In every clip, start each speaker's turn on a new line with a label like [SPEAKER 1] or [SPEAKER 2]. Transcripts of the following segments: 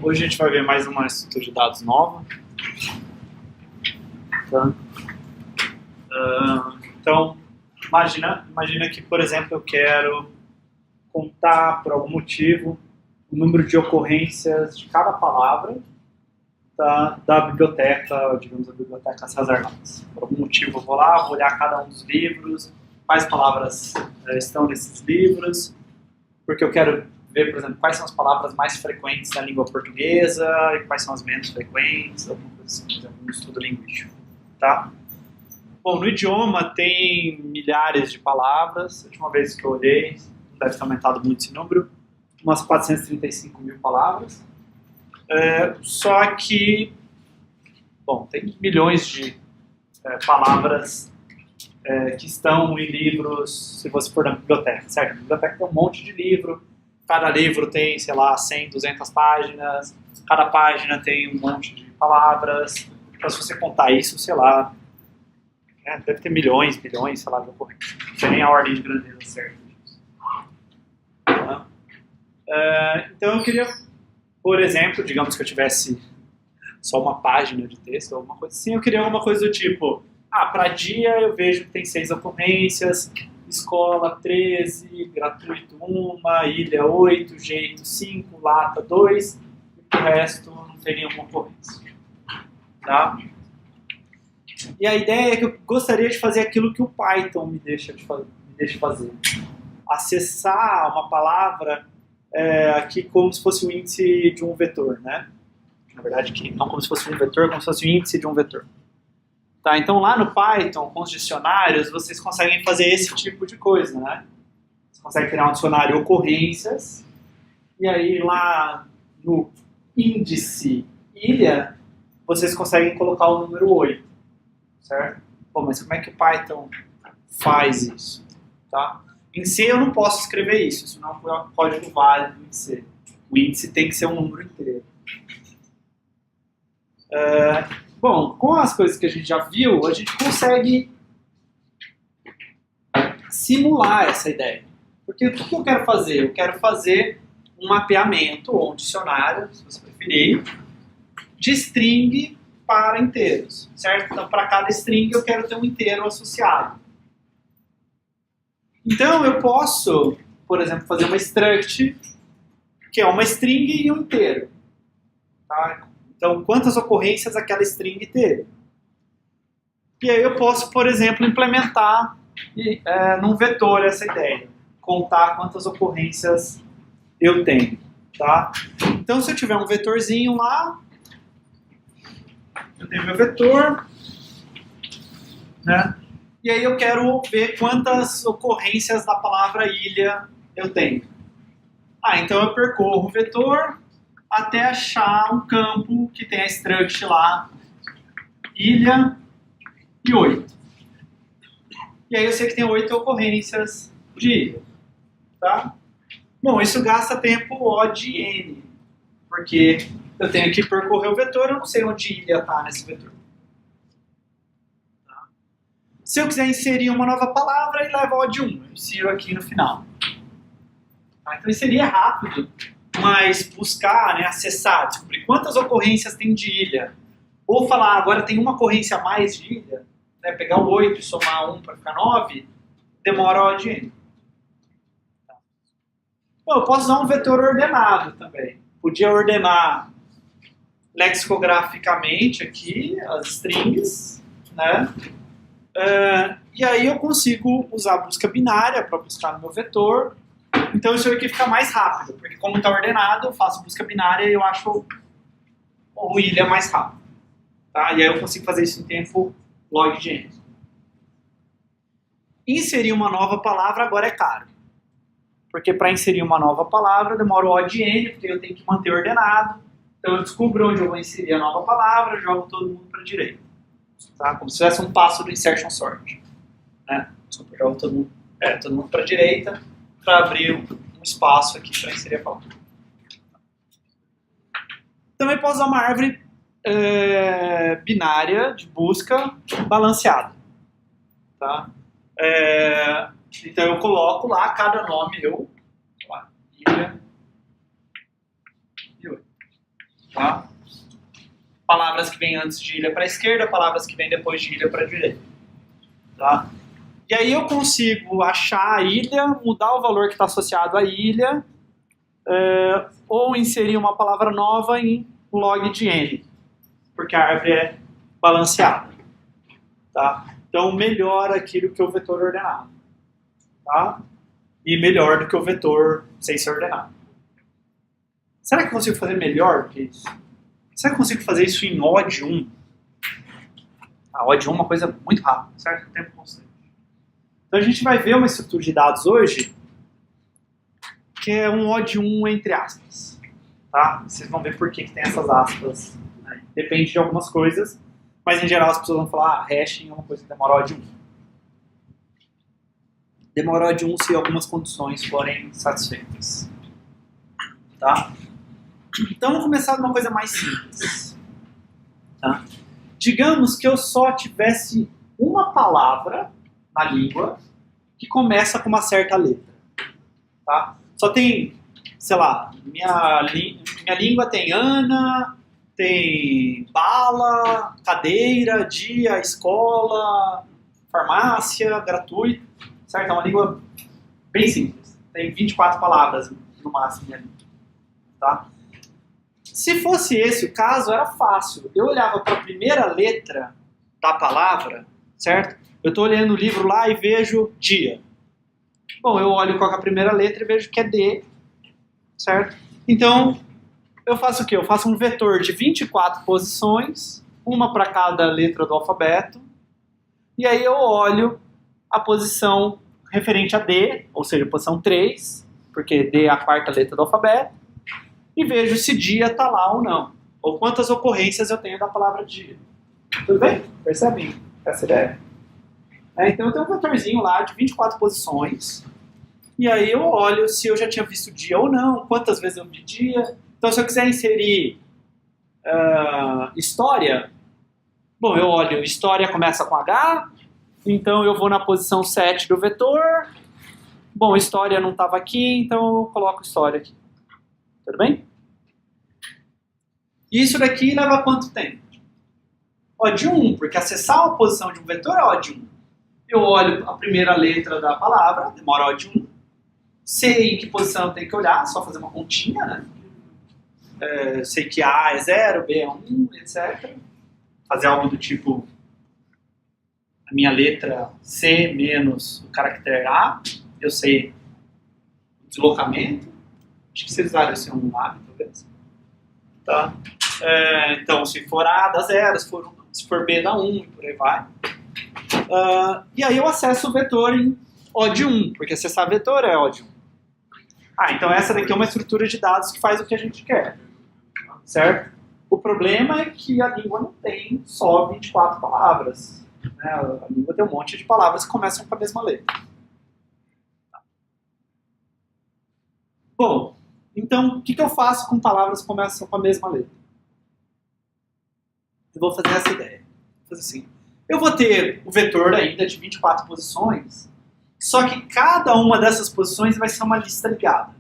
[SPEAKER 1] Hoje a gente vai ver mais uma estrutura de dados nova. Tá? Então, imagina que, por exemplo, eu quero contar, por algum motivo, o número de ocorrências de cada palavra da biblioteca, digamos, a biblioteca César Lanz. Por algum motivo eu vou lá, vou olhar cada um dos livros, quais palavras estão nesses livros, porque eu quero ver, por exemplo, quais são as palavras mais frequentes na língua portuguesa e quais são as menos frequentes, alguma coisa assim, por exemplo, um estudo linguístico. Tá? Bom, no idioma tem milhares de palavras. A última vez que eu olhei, não deve ter aumentado muito esse número, umas 435 mil palavras. Só que, bom, tem milhões de palavras que estão em livros, se você for na biblioteca, certo? A biblioteca tem um monte de livro, cada livro tem, sei lá, 100, 200 páginas, cada página tem um monte de palavras. Então, se você contar isso, sei lá, deve ter milhões, sei lá, de ocorrências. Não sei nem a ordem de grandeza certa. Então, eu queria, por exemplo, digamos que eu tivesse só uma página de texto, alguma coisa assim, eu queria alguma coisa do tipo, para dia eu vejo que tem 6 ocorrências, escola 13, gratuito 1, ilha 8, jeito 5, lata 2, e o resto não tem nenhuma ocorrência. Tá? E a ideia é que eu gostaria de fazer aquilo que o Python me deixa fazer. Acessar uma palavra aqui como se fosse o índice de um vetor, né? Na verdade, aqui, não como se fosse um vetor, como se fosse o índice de um vetor. Tá? Então, lá no Python, com os dicionários, vocês conseguem fazer esse tipo de coisa, né? Você consegue criar um dicionário ocorrências, e aí lá no índice ilha, vocês conseguem colocar o número 8, certo? Bom, mas como é que o Python faz isso? Tá? Em C eu não posso escrever isso não é um código válido em C. O índice tem que ser um número inteiro. Bom, com as coisas que a gente já viu, a gente consegue simular essa ideia. Porque o que eu quero fazer? Eu quero fazer um mapeamento, ou um dicionário, se você preferir, de string para inteiros, certo? Então, para cada string eu quero ter um inteiro associado. Então, eu posso, por exemplo, fazer uma struct, que é uma string e um inteiro. Tá? Então, quantas ocorrências aquela string teve? E aí eu posso, por exemplo, implementar num vetor essa ideia. Contar quantas ocorrências eu tenho. Tá? Então, se eu tiver um vetorzinho lá, eu tenho meu vetor, né? E aí eu quero ver quantas ocorrências da palavra ilha eu tenho. Então eu percorro o vetor até achar um campo que tem a struct lá, ilha e 8. E aí eu sei que tem 8 ocorrências de ilha. Tá? Bom, isso gasta tempo O de N, porque eu tenho que percorrer o vetor, eu não sei onde ilha está nesse vetor. Tá? Se eu quiser inserir uma nova palavra, ele leva O de 1, eu insiro aqui no final. Tá? Então inserir é rápido, mas buscar, acessar, descobrir quantas ocorrências tem de ilha, ou falar, agora tem uma ocorrência a mais de ilha, pegar o 8 e somar 1 para ficar 9, demora O de N. Tá? Bom, eu posso usar um vetor ordenado também. Podia ordenar lexicograficamente aqui as strings, né? E aí eu consigo usar a busca binária para buscar no meu vetor. Então isso aqui fica mais rápido, porque como está ordenado, eu faço busca binária e eu acho o ilha mais rápido. Tá? E aí eu consigo fazer isso em tempo log de n. Inserir uma nova palavra agora é caro. Porque para inserir uma nova palavra demora o O de n, porque eu tenho que manter ordenado. Então eu descubro onde eu vou inserir a nova palavra, jogo todo mundo para a direita. Tá? Como se tivesse um passo do insertion sort. Né? Desculpa, eu jogo todo mundo para a direita para abrir um espaço aqui para inserir a palavra. Também posso usar uma árvore binária de busca balanceada. Tá? Então eu coloco lá cada nome, ilha e 8. Tá? Palavras que vêm antes de ilha para a esquerda, palavras que vêm depois de ilha para a direita. Tá? E aí eu consigo achar a ilha, mudar o valor que está associado à ilha, ou inserir uma palavra nova em log de n, porque a árvore é balanceada. Tá? Então melhora aquilo que o vetor ordenado. Tá? E melhor do que o vetor sem ser ordenado. Será que eu consigo fazer melhor do que isso? Será que eu consigo fazer isso em O de 1? A O de 1 é uma coisa muito rápida, certo? O tempo constante. Então a gente vai ver uma estrutura de dados hoje que é um O de 1 entre aspas. Tá? Vocês vão ver por que tem essas aspas. Né? Depende de algumas coisas, mas em geral as pessoas vão falar hashing é uma coisa que demora O de 1. Demora O de 1 se algumas condições forem satisfeitas. Tá? Então vamos começar de uma coisa mais simples. Tá? Digamos que eu só tivesse uma palavra na língua que começa com uma certa letra. Tá? Só tem, sei lá, minha língua tem Ana, tem bala, cadeira, dia, escola, farmácia, gratuito. Certo? É uma língua bem simples. Tem 24 palavras no máximo ali. Tá? Se fosse esse o caso, era fácil. Eu olhava para a primeira letra da palavra, certo? Eu estou olhando o livro lá e vejo dia. Bom, eu olho qual é a primeira letra e vejo que é D, certo? Então, eu faço o quê? Eu faço um vetor de 24 posições, uma para cada letra do alfabeto, e aí eu olho a posição referente a D, ou seja, a posição 3, porque D é a quarta letra do alfabeto, e vejo se dia está lá ou não, ou quantas ocorrências eu tenho da palavra dia. Tudo bem? Percebem essa ideia? Então eu tenho um vetorzinho lá de 24 posições, e aí eu olho se eu já tinha visto dia ou não, quantas vezes eu vi dia. Então se eu quiser inserir história, bom, eu olho, história começa com H, então eu vou na posição 7 do vetor. Bom, história não estava aqui, então eu coloco história aqui. Tudo bem? Isso daqui leva quanto tempo? O de 1, porque acessar a posição de um vetor é O de 1. Eu olho a primeira letra da palavra, demora O de 1. Sei em que posição eu tenho que olhar, só fazer uma continha, né? Sei que A é 0, B é 1, etc. Fazer algo do tipo a minha letra C menos o caractere A, eu sei o deslocamento. Acho que vocês usaram esse um lá, talvez. Tá? Então, se for A, dá 0, se for B, dá 1, e por aí vai. E aí eu acesso o vetor em O de 1, porque acessar vetor é O de 1. Então essa daqui é uma estrutura de dados que faz o que a gente quer. Certo? O problema é que a língua não tem só 24 palavras. Né? A língua tem um monte de palavras que começam com a mesma letra. Bom, então o que eu faço com palavras que começam com a mesma letra? Eu vou fazer essa ideia. Vou fazer assim. Eu vou ter o vetor ainda de 24 posições, só que cada uma dessas posições vai ser uma lista ligada.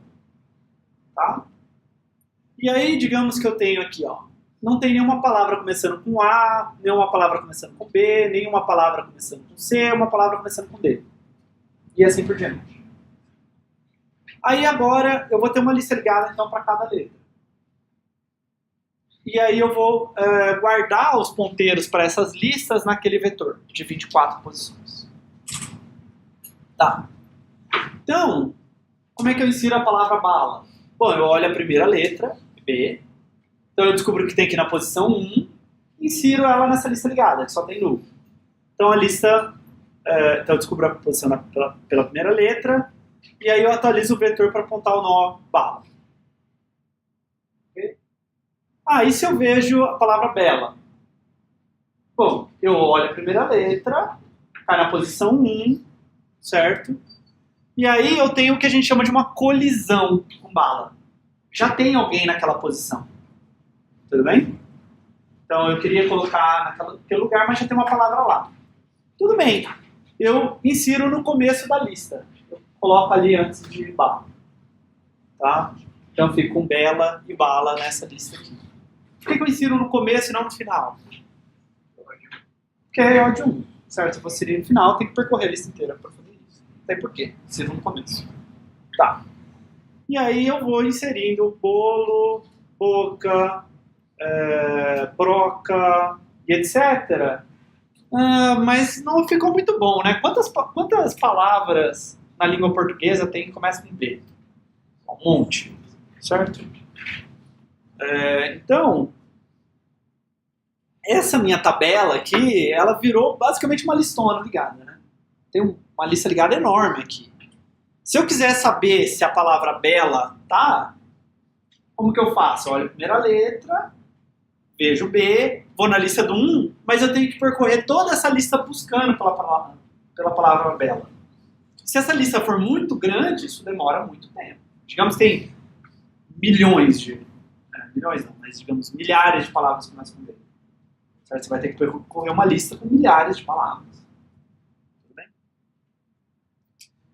[SPEAKER 1] Tá? E aí, digamos que eu tenho aqui, ó, não tem nenhuma palavra começando com A, nenhuma palavra começando com B, nenhuma palavra começando com C, uma palavra começando com D. E assim por diante. Aí agora eu vou ter uma lista ligada então para cada letra. E aí eu vou guardar os ponteiros para essas listas naquele vetor de 24 posições. Tá. Então, como é que eu insiro a palavra bala? Bom, eu olho a primeira letra, B. Então eu descubro que tem aqui na posição 1, insiro ela nessa lista ligada, que só tem nulo. Então a lista, então eu descubro a posição pela primeira letra, e aí eu atualizo o vetor para apontar o nó bala. Okay? E se eu vejo a palavra bela? Bom, eu olho a primeira letra, cai na posição 1, certo? E aí eu tenho o que a gente chama de uma colisão com bala. Já tem alguém naquela posição. Tudo bem? Então eu queria colocar naquele lugar, mas já tem uma palavra lá. Tudo bem. Eu insiro no começo da lista. Eu coloco ali antes de bala. Tá? Então fico com bela e bala nessa lista aqui. Por que eu insiro no começo e não no final? Porque é ódio 1, certo? Se eu for inserir no final, tem que percorrer a lista inteira para fazer isso. Não tem porquê, insiro no começo. Tá. E aí eu vou inserindo bolo, boca, broca e etc. Mas não ficou muito bom, né? Quantas palavras na língua portuguesa tem que começa com B? Um monte, certo? Então, essa minha tabela aqui, ela virou basicamente uma listona ligada, né? Tem uma lista ligada enorme aqui. Se eu quiser saber se a palavra bela tá, como que eu faço? Eu olho a primeira letra, vejo B, vou na lista do 1, mas eu tenho que percorrer toda essa lista buscando pela palavra bela. Se essa lista for muito grande, isso demora muito tempo. Digamos que tem milhões não, mas digamos milhares de palavras que começam com B. Certo? Você vai ter que percorrer uma lista com milhares de palavras. Tudo bem?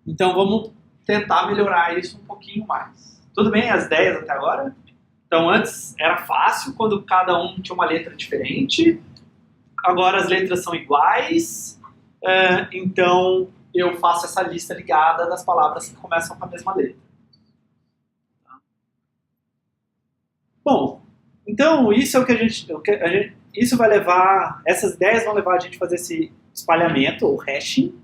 [SPEAKER 1] Então vamos tentar melhorar isso um pouquinho mais. Tudo bem as ideias até agora? Então antes era fácil quando cada um tinha uma letra diferente. Agora as letras são iguais. Então eu faço essa lista ligada das palavras que começam com a mesma letra. Bom, então isso é o que isso vai levar, essas ideias vão levar a gente a fazer esse espalhamento, ou hashing,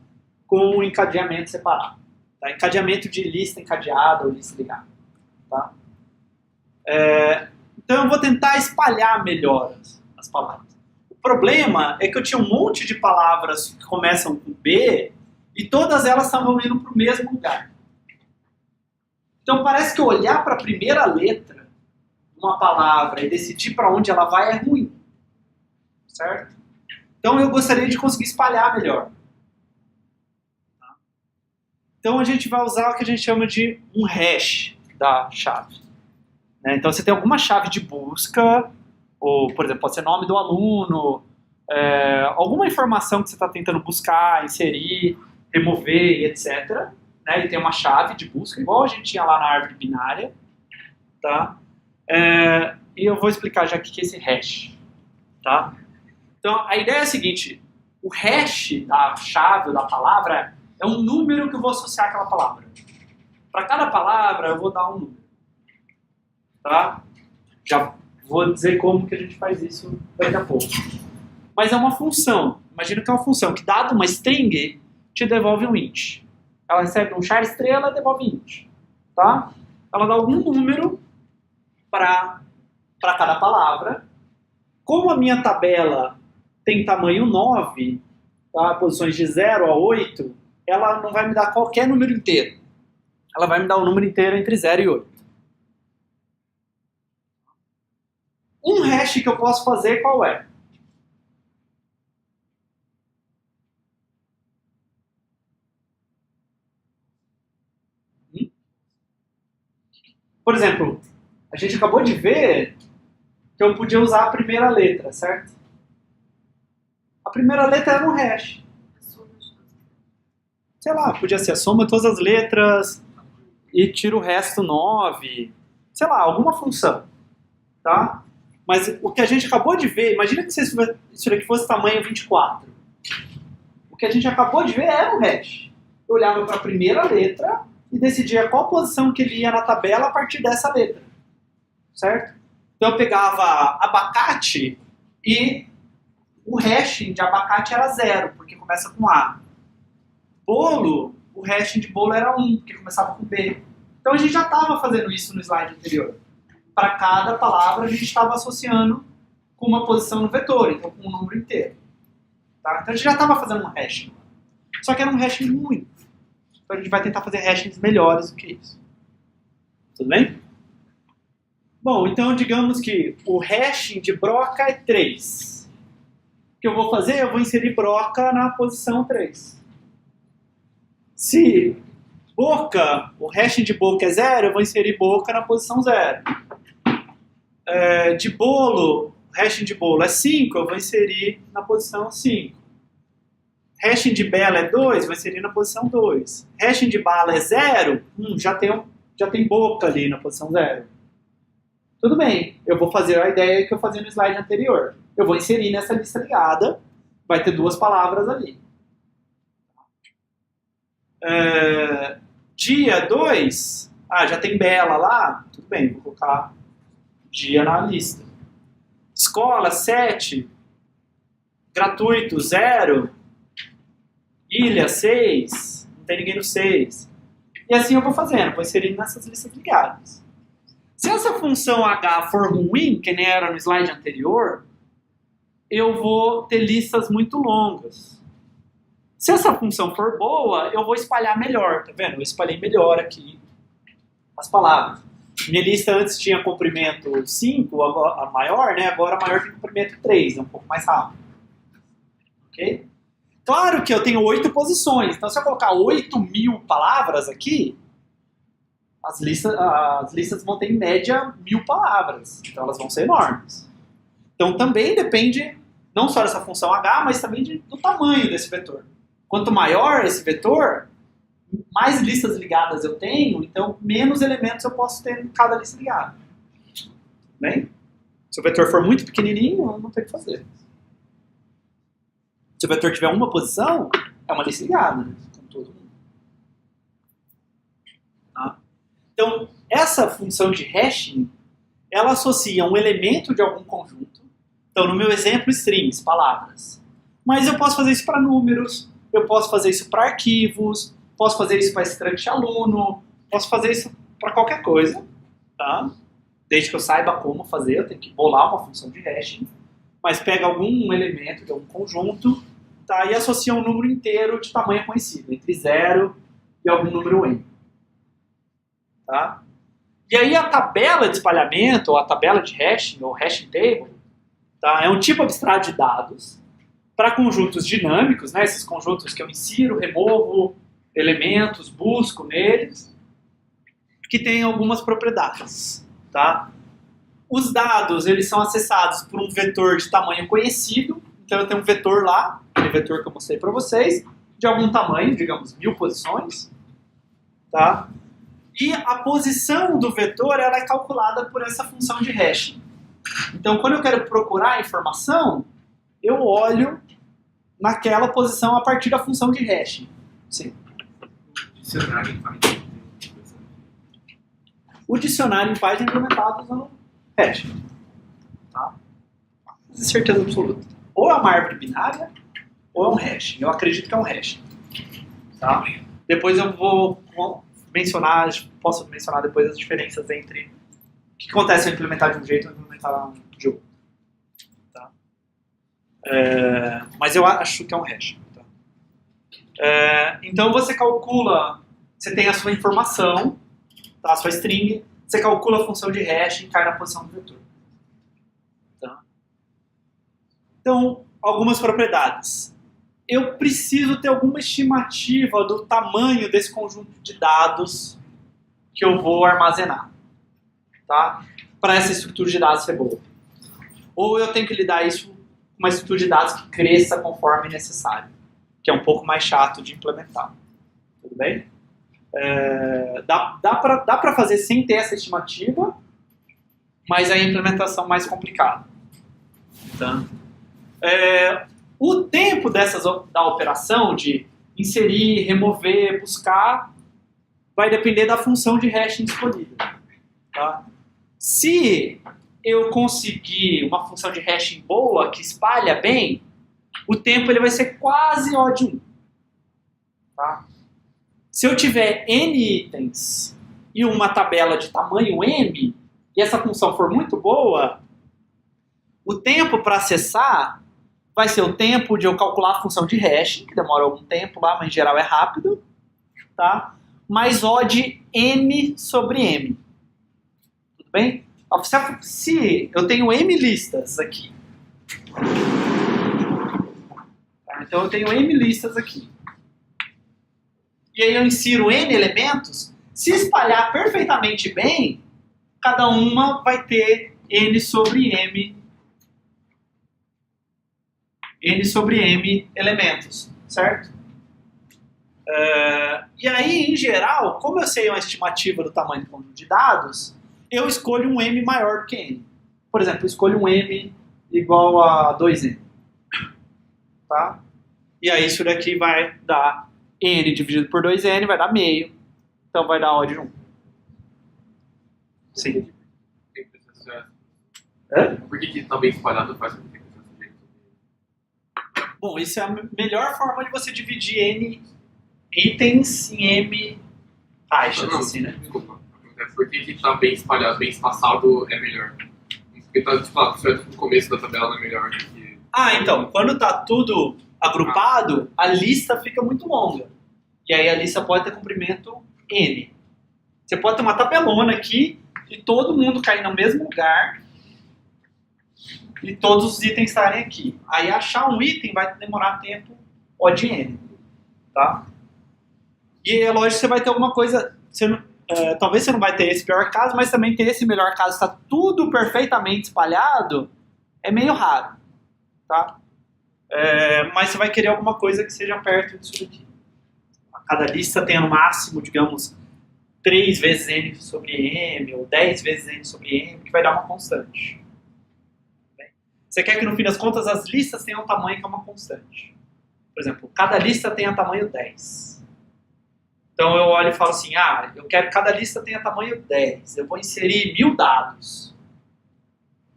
[SPEAKER 1] com um encadeamento separado. Tá? Encadeamento de lista encadeada ou lista ligada. Tá? Então eu vou tentar espalhar melhor as palavras. O problema é que eu tinha um monte de palavras que começam com B e todas elas estavam indo para o mesmo lugar. Então parece que olhar para a primeira letra uma palavra e decidir para onde ela vai é ruim. Certo? Então eu gostaria de conseguir espalhar melhor. Então a gente vai usar o que a gente chama de um hash da chave. Então você tem alguma chave de busca, ou por exemplo, pode ser nome do aluno, alguma informação que você está tentando buscar, inserir, remover, etc. E tem uma chave de busca, igual a gente tinha lá na árvore binária. Tá? E eu vou explicar já o que é esse hash. Tá? Então, a ideia é a seguinte, o hash da chave ou da palavra é um número que eu vou associar àquela palavra. Para cada palavra, eu vou dar um número. Tá? Já vou dizer como que a gente faz isso daqui a pouco. Mas é uma função. Imagina que é uma função que, dado uma string, te devolve um int. Ela recebe um char estrela e devolve int. Tá? Ela dá algum número para cada palavra. Como a minha tabela tem tamanho 9, tá? Posições de 0 a 8, ela não vai me dar qualquer número inteiro. Ela vai me dar um número inteiro entre 0 e 8. Um hash que eu posso fazer qual é? Por exemplo, a gente acabou de ver que eu podia usar a primeira letra, certo? A primeira letra era um hash. Sei lá, podia ser a soma de todas as letras e tira o resto 9. Sei lá, alguma função. Tá? Mas o que a gente acabou de ver, imagina que isso daqui fosse tamanho 24. O que a gente acabou de ver era um hash. Eu olhava para a primeira letra e decidia qual posição que ele ia na tabela a partir dessa letra. Certo? Então eu pegava abacate e o hashing de abacate era 0, porque começa com A. Bolo, o hashing de bolo era 1, porque começava com B. Então a gente já estava fazendo isso no slide anterior. Para cada palavra a gente estava associando com uma posição no vetor, então com um número inteiro. Tá? Então a gente já estava fazendo um hashing. Só que era um hashing ruim. Então a gente vai tentar fazer hashings melhores do que isso. Tudo bem? Bom, então digamos que o hashing de broca é 3. O que eu vou fazer? Eu vou inserir broca na posição 3. Se boca, o hashing de boca é 0, eu vou inserir boca na posição 0. De bolo, o hashing de bolo é 5, eu vou inserir na posição 5. Hashing de bela é 2, vou inserir na posição 2. Hashing de bala é 0, já tem boca ali na posição 0. Tudo bem, eu vou fazer a ideia que eu fazia no slide anterior. Eu vou inserir nessa lista ligada, vai ter 2 palavras ali. Dia 2, já tem Bela lá, tudo bem, vou colocar dia na lista. Escola 7, gratuito 0, ilha 6, não tem ninguém no 6. E assim eu vou fazendo, vou inserindo nessas listas ligadas. Se essa função H for ruim, que nem era no slide anterior, eu vou ter listas muito longas. Se essa função for boa, eu vou espalhar melhor, tá vendo? Eu espalhei melhor aqui as palavras. Minha lista antes tinha comprimento 5, a maior, né? Agora a maior tem comprimento 3, é um pouco mais rápido. Ok? Claro que eu tenho 8 posições, então se eu colocar 8.000 palavras aqui, as listas vão ter em média 1.000 palavras, então elas vão ser enormes. Então também depende não só dessa função H, mas também do tamanho desse vetor. Quanto maior esse vetor, mais listas ligadas eu tenho, então menos elementos eu posso ter em cada lista ligada. Bem? Se o vetor for muito pequenininho, eu não tenho o que fazer. Se o vetor tiver uma posição, é uma lista ligada, né? Com todo mundo. Tá? Então, essa função de hashing, ela associa um elemento de algum conjunto. Então, no meu exemplo, strings, palavras. Mas eu posso fazer isso para números, eu posso fazer isso para arquivos, posso fazer isso para struct aluno, posso fazer isso para qualquer coisa. Tá? Desde que eu saiba como fazer, eu tenho que bolar uma função de hashing. Mas pega algum elemento de algum conjunto, tá, e associa um número inteiro de tamanho conhecido, entre 0 e algum número n. Tá? E aí a tabela de espalhamento, ou a tabela de hashing, ou hashing table, tá, é um tipo abstrato de dados para conjuntos dinâmicos, né, esses conjuntos que eu insiro, removo elementos, busco neles, que têm algumas propriedades. Tá? Os dados, eles são acessados por um vetor de tamanho conhecido. Então eu tenho um vetor lá, aquele vetor que eu mostrei para vocês, de algum tamanho, digamos 1.000 posições. Tá? E a posição do vetor, ela é calculada por essa função de hashing. Então quando eu quero procurar a informação, eu olho naquela posição a partir da função de hashing. Sim.
[SPEAKER 2] Dicionário em Python.
[SPEAKER 1] O dicionário em Python é implementado usando hashing. Tá? Com certeza absoluta. Ou é uma árvore binária, ou é um hash. Eu acredito que é um hash. Tá? Depois eu vou mencionar, posso mencionar depois as diferenças entre o que acontece ao implementar de um jeito e implementar de outro. Tá? Mas eu acho que é um hash. Tá? Então você calcula, você tem a sua informação, tá? A sua string, você calcula a função de hash e cai na posição do vetor. Tá? Então, algumas propriedades. Eu preciso ter alguma estimativa do tamanho desse conjunto de dados que eu vou armazenar, tá? Para essa estrutura de dados ser boa. Ou eu tenho que lidar isso com uma estrutura de dados que cresça conforme necessário, que é um pouco mais chato de implementar. Tudo bem? Dá para fazer sem ter essa estimativa, mas aí a implementação mais complicada. Tá? O tempo da operação de inserir, remover, buscar, vai depender da função de hashing disponível. Tá? Se eu conseguir uma função de hashing boa, que espalha bem, o tempo ele vai ser quase O de 1. Tá? Se eu tiver n itens e uma tabela de tamanho m, e essa função for muito boa, o tempo para acessar vai ser o tempo de eu calcular a função de hashing, que demora algum tempo lá, mas em geral é rápido, tá? Mais O de n sobre m. Tudo bem? Se eu tenho m listas aqui, tá? Então eu tenho m listas aqui, e aí eu insiro n elementos, se espalhar perfeitamente bem, cada uma vai ter n sobre m elementos, certo? E aí, em geral, como eu sei uma estimativa do tamanho do conjunto de dados, eu escolho um M maior do que N. Por exemplo, eu escolho um M igual a 2N. Tá? E aí isso daqui vai dar N dividido por 2N, vai dar meio. Então vai dar O de 1. Sim.
[SPEAKER 2] Por que tá bem espalhado faz com que a pessoa seja sobre?
[SPEAKER 1] Bom, isso é a melhor forma de você dividir N itens em M caixas, assim, né?
[SPEAKER 2] Desculpa. Por que tá bem espalhado, bem espaçado é melhor? Porque tá, tipo, no começo da tabela é melhor do que...
[SPEAKER 1] Então, quando tá tudo agrupado, a lista fica muito longa. E aí a lista pode ter comprimento N. Você pode ter uma tabelona aqui e todo mundo cair no mesmo lugar e todos os itens estarem aqui. Aí achar um item vai demorar tempo O de N. Tá? E é lógico que você vai ter alguma coisa... talvez você não vai ter esse pior caso, mas também ter esse melhor caso, está tudo perfeitamente espalhado, é meio raro, tá? Mas você vai querer alguma coisa que seja perto disso daqui. Cada lista tenha no máximo, digamos, 3 vezes N sobre M, ou 10 vezes N sobre M, que vai dar uma constante. Você quer que no fim das contas as listas tenham um tamanho que é uma constante. Por exemplo, cada lista tenha tamanho 10. Então eu olho e falo assim, eu quero que cada lista tenha tamanho 10. Eu vou inserir 1000 dados.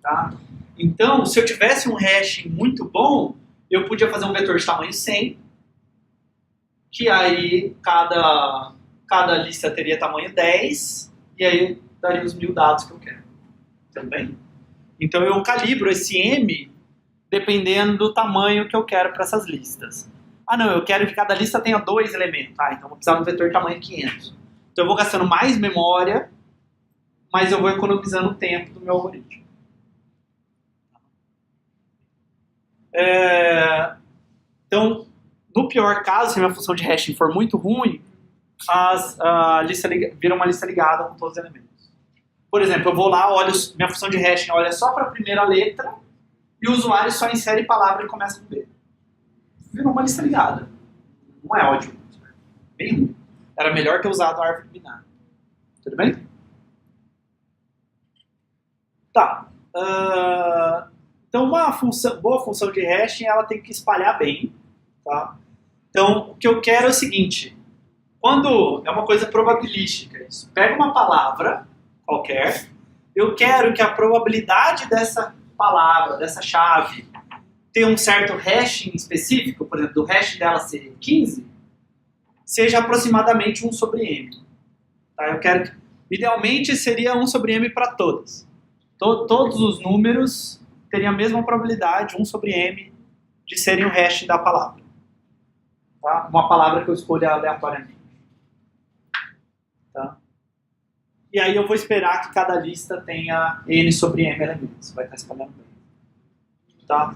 [SPEAKER 1] Tá? Então, se eu tivesse um hashing muito bom, eu podia fazer um vetor de tamanho 100, que aí cada lista teria tamanho 10, e aí eu daria os 1000 dados que eu quero. Também. Então eu calibro esse M dependendo do tamanho que eu quero para essas listas. Não, eu quero que cada lista tenha 2 elementos. Então eu vou precisar de um vetor de tamanho 500. Então eu vou gastando mais memória, mas eu vou economizando o tempo do meu algoritmo. Então, no pior caso, se a minha função de hashing for muito ruim, a lista vira uma lista ligada com todos os elementos. Por exemplo, eu vou lá, minha função de hashing olha só para a primeira letra e o usuário só insere palavra e começa com B. Virou uma lista ligada. Não é ótimo. Bem ruim. Era melhor ter usado a árvore binária. Tudo bem? Tá. Então, uma boa função de hashing, ela tem que espalhar bem. Tá? Então, o que eu quero é o seguinte. Quando é uma coisa probabilística, isso. Pega uma palavra qualquer, eu quero que a probabilidade dessa palavra, dessa chave, ter um certo hashing específico, por exemplo, do hash dela ser 15, seja aproximadamente 1 sobre m. Tá? Eu quero que, idealmente, seria 1 sobre m para todas. Todos os números teriam a mesma probabilidade, 1 sobre m, de serem o hash da palavra. Tá? Uma palavra que eu escolha aleatoriamente. Tá? E aí eu vou esperar que cada lista tenha n sobre m elementos. Vai estar espalhando bem. Tá?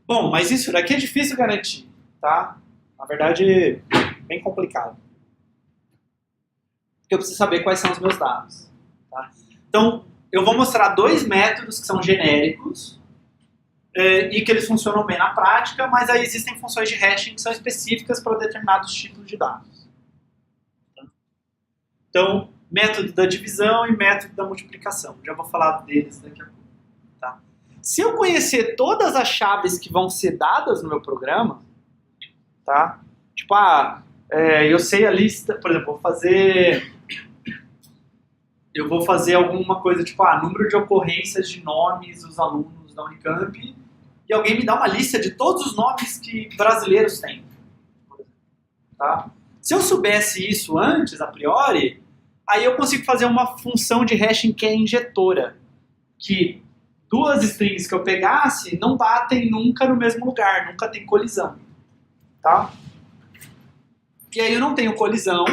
[SPEAKER 1] Bom, mas isso daqui é difícil garantir, tá? Na verdade, bem complicado. Porque eu preciso saber quais são os meus dados. Tá? Então, eu vou mostrar 2 métodos que são genéricos e que eles funcionam bem na prática, mas aí existem funções de hashing que são específicas para determinados tipos de dados. Tá? Então, método da divisão e método da multiplicação. Já vou falar deles daqui a pouco. Tá? Se eu conhecer todas as chaves que vão ser dadas no meu programa, tá? Tipo, eu sei a lista, por exemplo, eu vou fazer alguma coisa, tipo, número de ocorrências de nomes dos alunos da Unicamp, e alguém me dá uma lista de todos os nomes que brasileiros têm. Tá? Se eu soubesse isso antes, a priori, aí eu consigo fazer uma função de hashing que é injetora, que 2 strings que eu pegasse não batem nunca no mesmo lugar, nunca tem colisão. Tá? E aí eu não tenho colisão,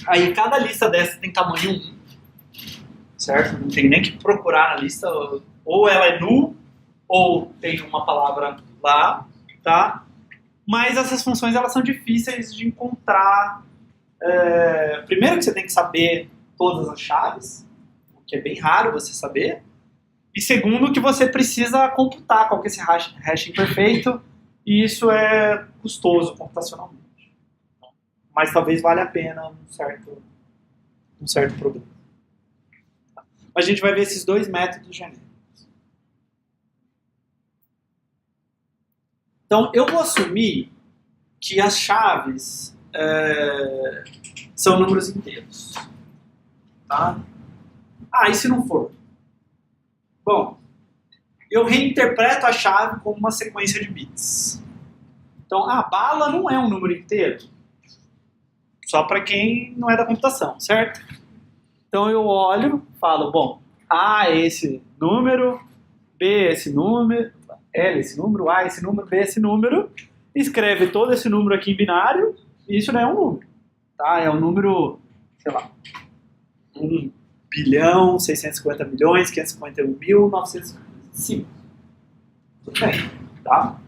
[SPEAKER 1] aí cada lista dessa tem tamanho 1, certo? Não tem nem que procurar na lista, ou ela é null, ou tem uma palavra lá, tá? Mas essas funções, elas são difíceis de encontrar. Primeiro que você tem que saber todas as chaves, o que é bem raro você saber, e segundo que você precisa computar qual que é esse hashing perfeito, e isso é custoso computacionalmente. Mas talvez valha a pena um certo problema. a gente vai ver esses dois métodos genéricos. Então, eu vou assumir que as chaves são números inteiros. Tá? E se não for? Bom, eu reinterpreto a chave como uma sequência de bits. Então, a bala não é um número inteiro. Só para quem não é da computação, certo? Então eu olho, falo, bom, A é esse número, B é esse número, L é esse número, A é esse número, B é esse número, escreve todo esse número aqui em binário, e isso não é um número. Tá? É um número, sei lá, 1.650.551.905. Tudo bem, tá?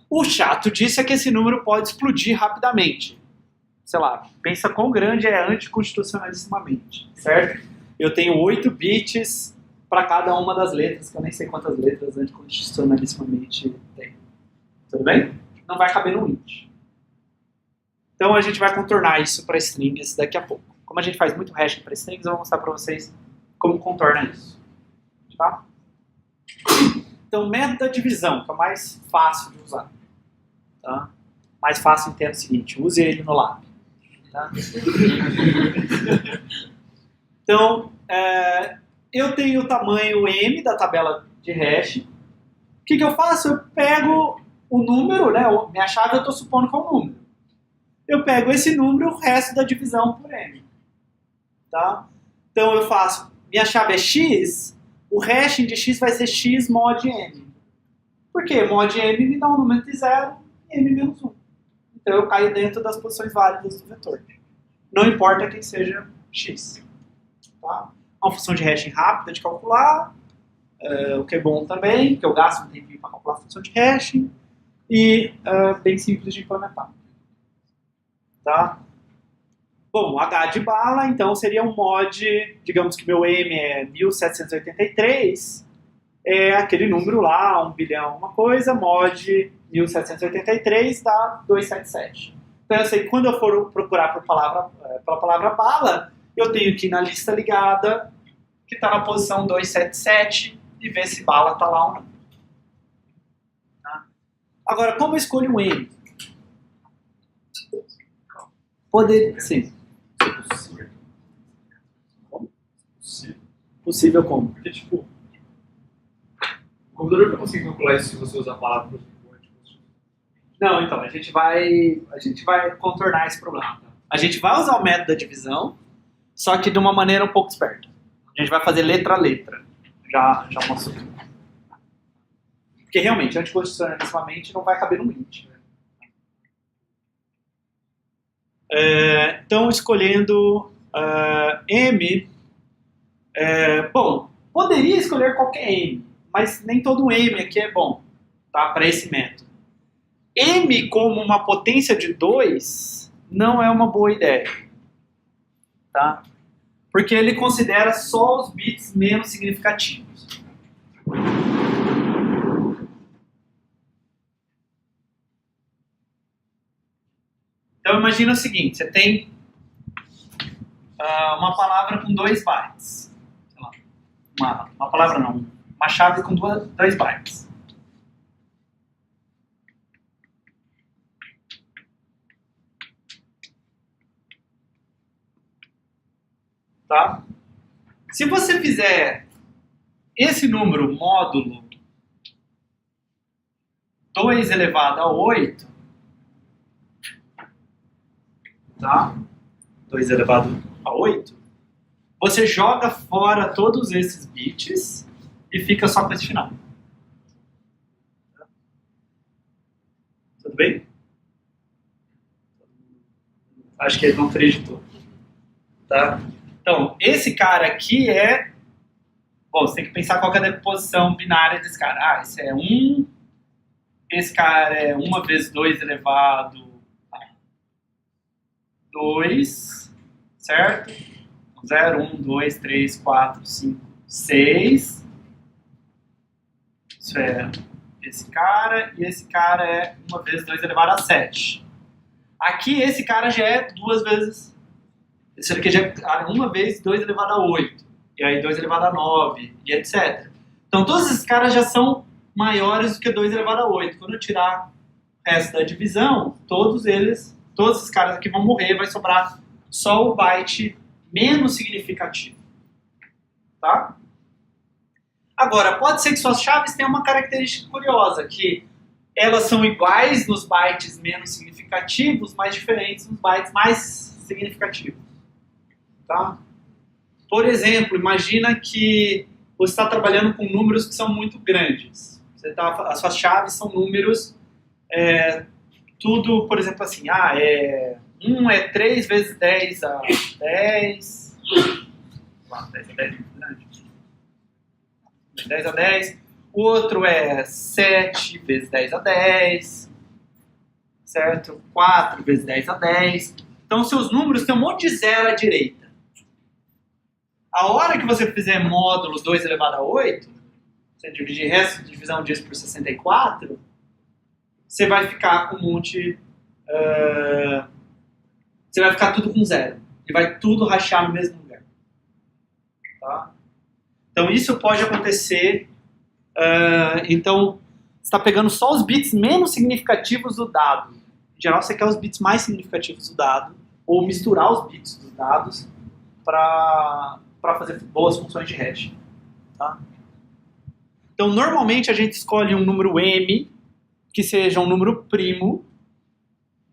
[SPEAKER 1] O chato disso é que esse número pode explodir rapidamente. Sei lá, pensa quão grande é anticonstitucionalissimamente, certo? Eu tenho 8 bits para cada uma das letras, que eu nem sei quantas letras anticonstitucionalissimamente tem. Tudo bem? Não vai caber no int. Então a gente vai contornar isso para strings daqui a pouco. Como a gente faz muito hashing para strings, eu vou mostrar para vocês como contorna isso. Tá? Então, método da divisão, que é o mais fácil de usar. Tá? Mais fácil entendo o seguinte, use ele no lab. Tá? Então, eu tenho o tamanho M da tabela de hash. O que eu faço? Eu pego o número, né? Minha chave eu estou supondo que é um número. Eu pego esse número e o resto da divisão por M. Tá? Então eu faço, minha chave é X, o hashing de X vai ser X mod M. Por quê? Mod M me dá um número de 0 e M menos 1. Então eu caio dentro das posições válidas do vetor. Não importa quem seja X. Tá? É uma função de hashing rápida de calcular, o que é bom também, porque eu gasto um tempinho para calcular a função de hashing, e bem simples de implementar. Tá? Bom, H de bala, então, seria um mod, digamos que meu M é 1783, é aquele número lá, 1 bilhão, uma coisa, mod 1783 dá 277. Então eu sei que quando eu for procurar pela palavra bala, eu tenho que ir na lista ligada, que está na posição 277, e ver se bala está lá ou não. Tá? Agora, como eu escolho um M? Sim. Possível como?
[SPEAKER 3] Porque, tipo, o computador não consegue calcular isso se você usar a palavra.
[SPEAKER 1] Não, então, a gente vai contornar esse problema. A gente vai usar o método da divisão, só que de uma maneira um pouco esperta. A gente vai fazer letra a letra. Já mostro tudo. Porque realmente, anticonstitucionalissimamente, não vai caber no int. Então, escolhendo M, bom, poderia escolher qualquer M, mas nem todo M aqui é bom, tá, para esse método. M como uma potência de 2 não é uma boa ideia, tá? Porque ele considera só os bits menos significativos. Então imagina o seguinte, você tem uma palavra com 2 bytes. Sei lá, uma palavra não, uma chave com 2 bytes. Tá? Se você fizer esse número módulo 2 elevado a 8, tá? 2 elevado a 8, você joga fora todos esses bits e fica só com esse final. Tudo bem? Acho que ele não acreditou. Tá? Então, esse cara aqui é... Bom, você tem que pensar qual que é a deposição binária desse cara. Esse é 1, esse cara é 1 vezes 2 elevado 2, certo? 0, 1, 2, 3, 4, 5, 6. Isso é esse cara, e esse cara é 1 vezes 2 elevado a 7. Aqui, esse cara já é 2 vezes Isso aqui já é uma vez 2 elevado a 8, e aí 2 elevado a 9, e etc. Então todos esses caras já são maiores do que 2 elevado a 8. Quando eu tirar o resto da divisão, todos esses caras aqui vão morrer, vai sobrar só o byte menos significativo. Tá? Agora, pode ser que suas chaves tenham uma característica curiosa, que elas são iguais nos bytes menos significativos, mas diferentes nos bytes mais significativos. Tá? Por exemplo, imagina que você está trabalhando com números que são muito grandes. As suas chaves são números, tudo, por exemplo, assim, 1 é 3 vezes 10 a 10. 10 a 10 é muito grande. 10 a 10. O outro é 7 vezes 10 a 10. Certo? 4 vezes 10 a 10. Então, seus números têm um monte de zero à direita. A hora que você fizer módulo 2 elevado a 8, você dividir resto de divisão disso por 64, você vai ficar com um monte... você vai ficar tudo com zero. E vai tudo rachar no mesmo lugar. Tá? Então, isso pode acontecer. Então, você está pegando só os bits menos significativos do dado. Em geral, você quer os bits mais significativos do dado, ou misturar os bits dos dados para fazer boas funções de hash. Tá? Então, normalmente, a gente escolhe um número m, que seja um número primo,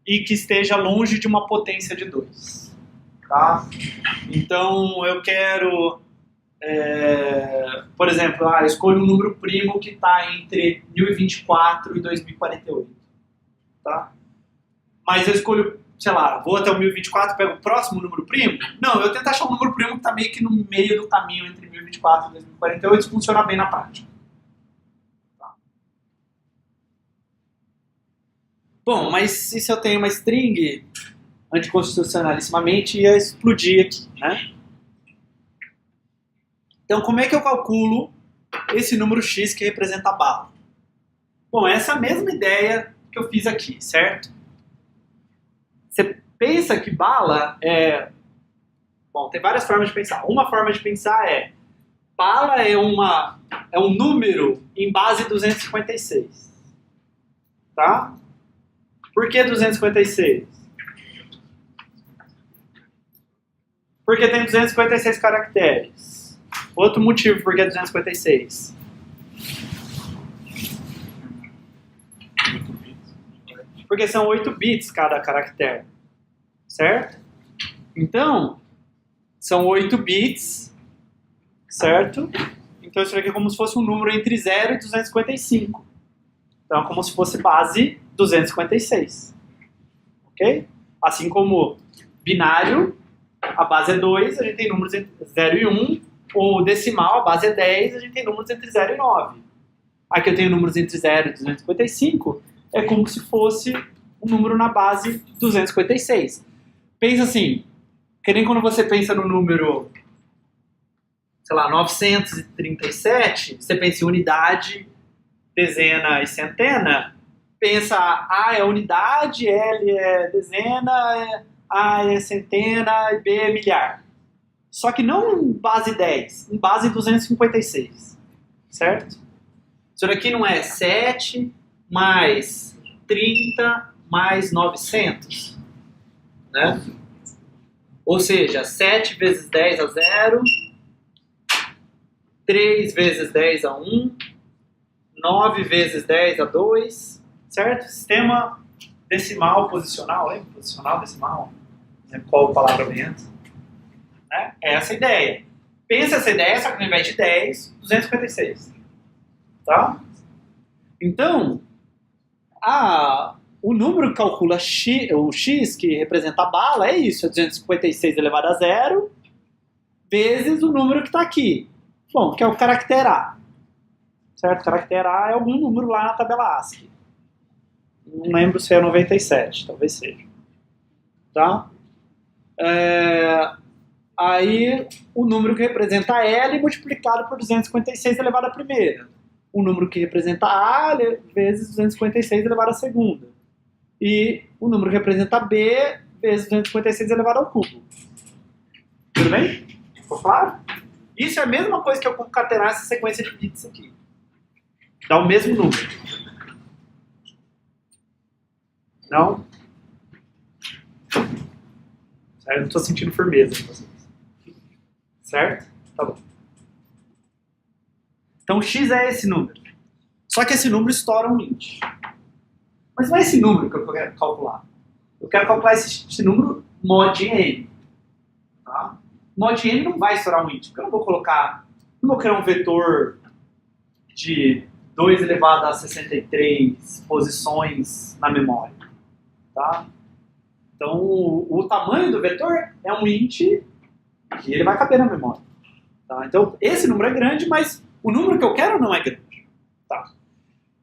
[SPEAKER 1] e que esteja longe de uma potência de 2. Tá? Então, eu quero... por exemplo, eu escolho um número primo que está entre 1024 e 2048. Tá? Mas eu escolho, sei lá, vou até o 1024 e pego o próximo número primo? Não, eu tento achar um número primo que está meio que no meio do caminho entre 1024 e 2048, isso funciona bem na prática. Tá? Bom, mas e se eu tenho uma string anticonstitucionalissimamente ia explodir aqui, né? Então, como é que eu calculo esse número x que representa a bala? Bom, essa é a mesma ideia que eu fiz aqui, certo? Você pensa que bala é... Bom, tem várias formas de pensar. Uma forma de pensar bala é um número em base 256. Tá? Por que 256? Porque tem 256 caracteres. Outro motivo por que é 256. Porque são 8 bits cada caractere. Certo? Então, são 8 bits. Certo? Então isso aqui é como se fosse um número entre 0 e 255. Então é como se fosse base 256. Ok? Assim como binário, a base é 2, a gente tem números entre 0 e 1. Ou decimal, a base é 10, a gente tem números entre 0 e 9. Aqui eu tenho números entre 0 e 255, é como se fosse um número na base 256. Pensa assim, que nem quando você pensa no número, sei lá, 937, você pensa em unidade, dezena e centena, pensa A é unidade, L é dezena, A é centena e B é milhar. Só que não em base 10, em base 256, certo? Isso daqui não é 7 mais 30 mais 900, né? Ou seja, 7 vezes 10 a 0, 3 vezes 10 a 1, 9 vezes 10 a 2, certo? Sistema decimal posicional, hein? Posicional, decimal, qual palavra vem antes? É essa a ideia. Pensa essa ideia, só que ao invés de 10, 256. Tá? Então, o número que calcula o x, que representa a bala, é isso. É 256 elevado a 0 vezes o número que está aqui. Bom, que é o caractere A. Certo? O caractere A é algum número lá na tabela ASCII. Não lembro se é 97, talvez seja. Tá? Aí, o número que representa L multiplicado por 256 elevado à primeira. O número que representa A vezes 256 elevado à segunda. E o número que representa B vezes 256 elevado ao cubo. Tudo bem? Ficou claro? Isso é a mesma coisa que eu concatenar essa sequência de bits aqui. Dá o mesmo número. Não? Eu não estou sentindo firmeza em vocês. Certo? Tá bom. Então x é esse número. Só que esse número estoura um int. Mas não é esse número que eu quero calcular. Eu quero calcular esse número mod n. Tá? Mod n não vai estourar um int. Porque eu não vou colocar... Não vou criar um vetor de 2 elevado a 63 posições na memória. Tá? Então, o tamanho do vetor é um int e ele vai caber na memória. Tá? Então, esse número é grande, mas o número que eu quero não é grande. Tá?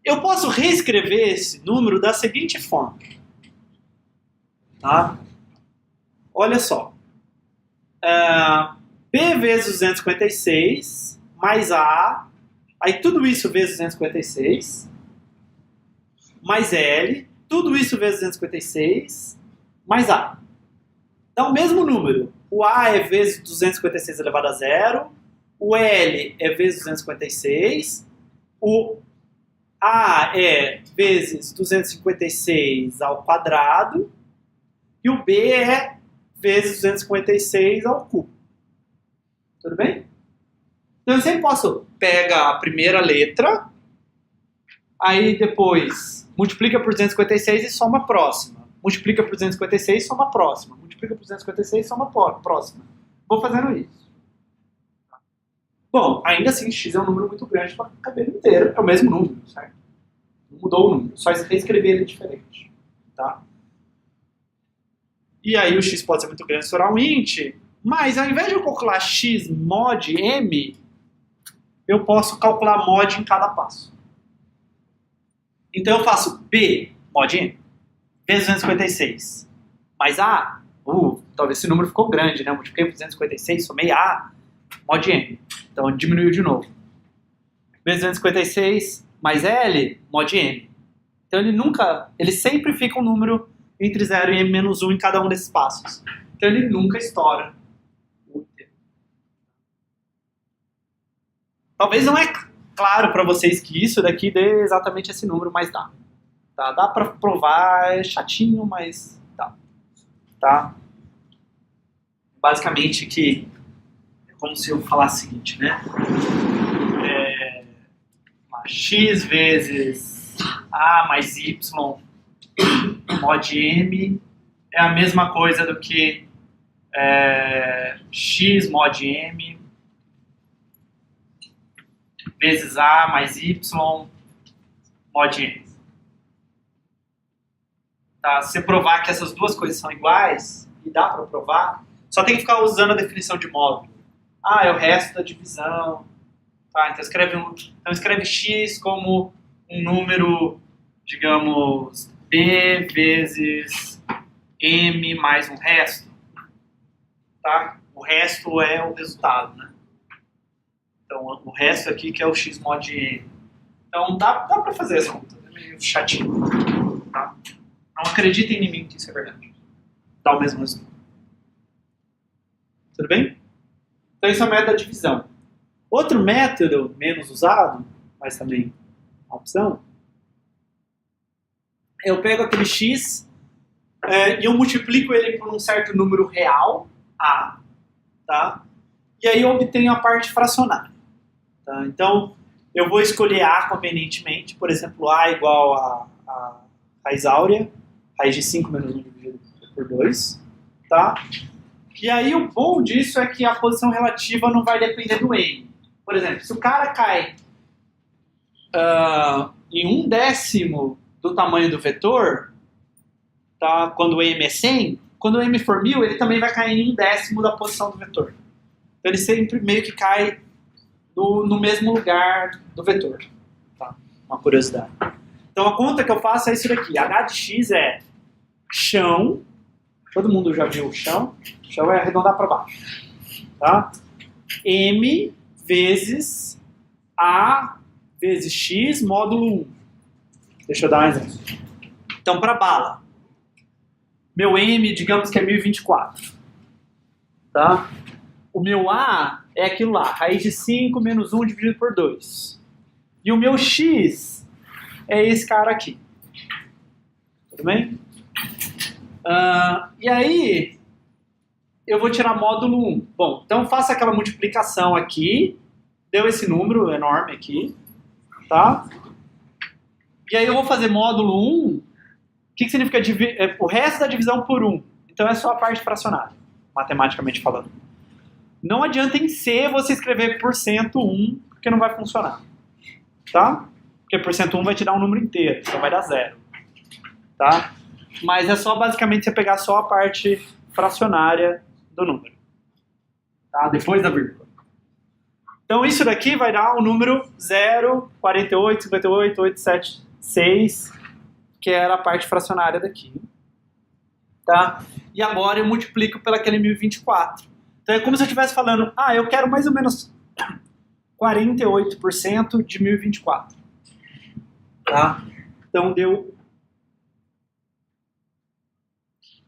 [SPEAKER 1] Eu posso reescrever esse número da seguinte forma. Tá? Olha só. P vezes 256 mais A, aí tudo isso vezes 256, mais L, tudo isso vezes 256, mais A. Dá o mesmo número. O A é vezes 256 elevado a zero, o L é vezes 256, o A é vezes 256 ao quadrado, e o B é vezes 256 ao cubo. Tudo bem? Então eu sempre posso pegar a primeira letra, aí depois multiplica por 256 e soma a próxima. Multiplica por 256 e soma a próxima. Multiplica por 256 e soma a próxima. Vou fazendo isso. Bom, ainda assim x é um número muito grande para caber inteiro. É o mesmo número, certo? Não mudou o número, só reescrever ele diferente. Tá? E aí o x pode ser muito grande, estourar um int, mas ao invés de eu calcular x mod m, eu posso calcular mod em cada passo. Então eu faço b mod m vezes 256 mais a, talvez esse número ficou grande, né? Eu multipliquei por 256, somei a, mod m. Então diminuiu de novo. Vezes 256 mais l, mod m. Então ele sempre fica um número entre 0 e m menos 1 em cada um desses passos. Então ele nunca estoura o tempo. Talvez não é claro para vocês que isso daqui dê exatamente esse número, mas dá. Tá? Dá para provar, é chatinho, mas dá. Tá? Basicamente que é como se eu falasse o seguinte, né? X vezes A mais Y mod m é a mesma coisa do que x mod m vezes A mais Y mod m. Tá? Se você provar que essas duas coisas são iguais, e dá para provar, só tem que ficar usando a definição de módulo. É o resto da divisão. Tá? Então escreve x como um número, digamos, b vezes m mais um resto. Tá? O resto é o resultado, né? Então o resto aqui que é o x mod m. Então dá para fazer essa conta, é meio chatinho. Tá? Não acreditem em mim que isso é verdade. Dá o mesmo resultado. Tudo bem? Então isso é o método da divisão. Outro método menos usado, mas também uma opção, eu pego aquele x e eu multiplico ele por um certo número real, a, tá? E aí eu obtenho a parte fracionária. Tá? Então, eu vou escolher a convenientemente, por exemplo, a igual a raiz áurea, raiz de 5 menos 1 dividido por 2, tá? E aí o bom disso é que a posição relativa não vai depender do m. Por exemplo, se o cara cai em 1/10 do tamanho do vetor, tá? Quando o m é 100, quando o m for 1000, ele também vai cair em 1/10 da posição do vetor. Então ele sempre meio que cai no mesmo lugar do vetor. Tá? Uma curiosidade. Então a conta que eu faço é isso daqui. H de x é chão. Todo mundo já viu o chão. O chão é arredondar para baixo. Tá? M vezes A vezes x módulo 1. Deixa eu dar um exemplo. Então, para bala, meu M, digamos que é 1024. Tá? o meu A é aquilo lá, raiz de 5 menos 1 dividido por 2. E o meu X é esse cara aqui. Tudo bem? E aí, eu vou tirar módulo 1. Bom, então faça aquela multiplicação aqui. Deu esse número enorme aqui. Tá? E aí eu vou fazer módulo 1. O que significa o resto da divisão por 1? Então é só a parte fracionária, matematicamente falando. Não adianta em C você escrever % 1, porque não vai funcionar. Tá? Porque % 1 vai te dar um número inteiro, então vai dar 0. Tá? Mas é só basicamente você pegar só a parte fracionária do número. Tá? Depois da vírgula. Então isso daqui vai dar o número 0, 48, 58, 876, que era a parte fracionária daqui. Tá? E agora eu multiplico pelaquele 1024. Então é como se eu estivesse falando, eu quero mais ou menos 48% de 1024. Tá? Então deu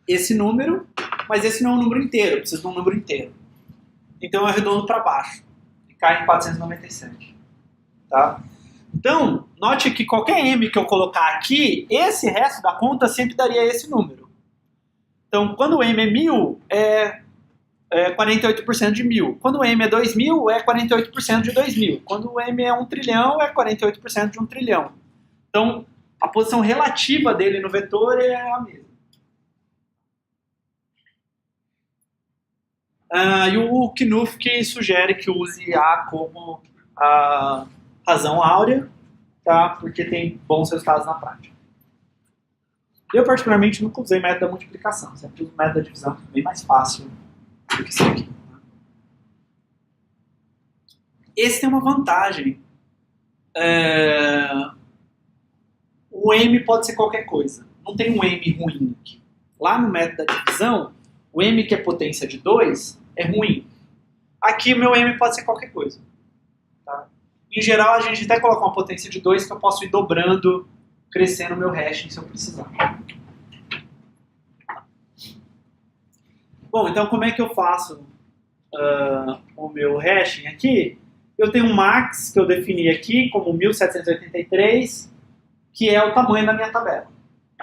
[SPEAKER 1] esse número, mas esse não é um número inteiro, eu preciso de um número inteiro. Então eu arredondo para baixo e cai em 497. Tá? Então, note que qualquer M que eu colocar aqui, esse resto da conta sempre daria esse número. Então, quando o M é 1000, é 48% de 1000. Quando o M é 2000, é 48% de 2000. Quando o M é 1 trilhão, é 48% de 1 trilhão. Então, a posição relativa dele no vetor é a mesma. E o Knuth que sugere que use A como a razão áurea, tá? Porque tem bons resultados na prática. Eu, particularmente, nunca usei método da multiplicação. Sempre uso método da divisão, que é bem mais fácil do que isso aqui. Esse tem uma vantagem. O M pode ser qualquer coisa. Não tem um M ruim aqui. Lá no método da divisão, o M que é potência de 2 é ruim. Aqui o meu M pode ser qualquer coisa. Tá? Em geral, a gente até coloca uma potência de 2 que eu posso ir dobrando, crescendo o meu hashing se eu precisar. Bom, então como é que eu faço o meu hashing aqui? Eu tenho um max que eu defini aqui como 1783, que é o tamanho da minha tabela.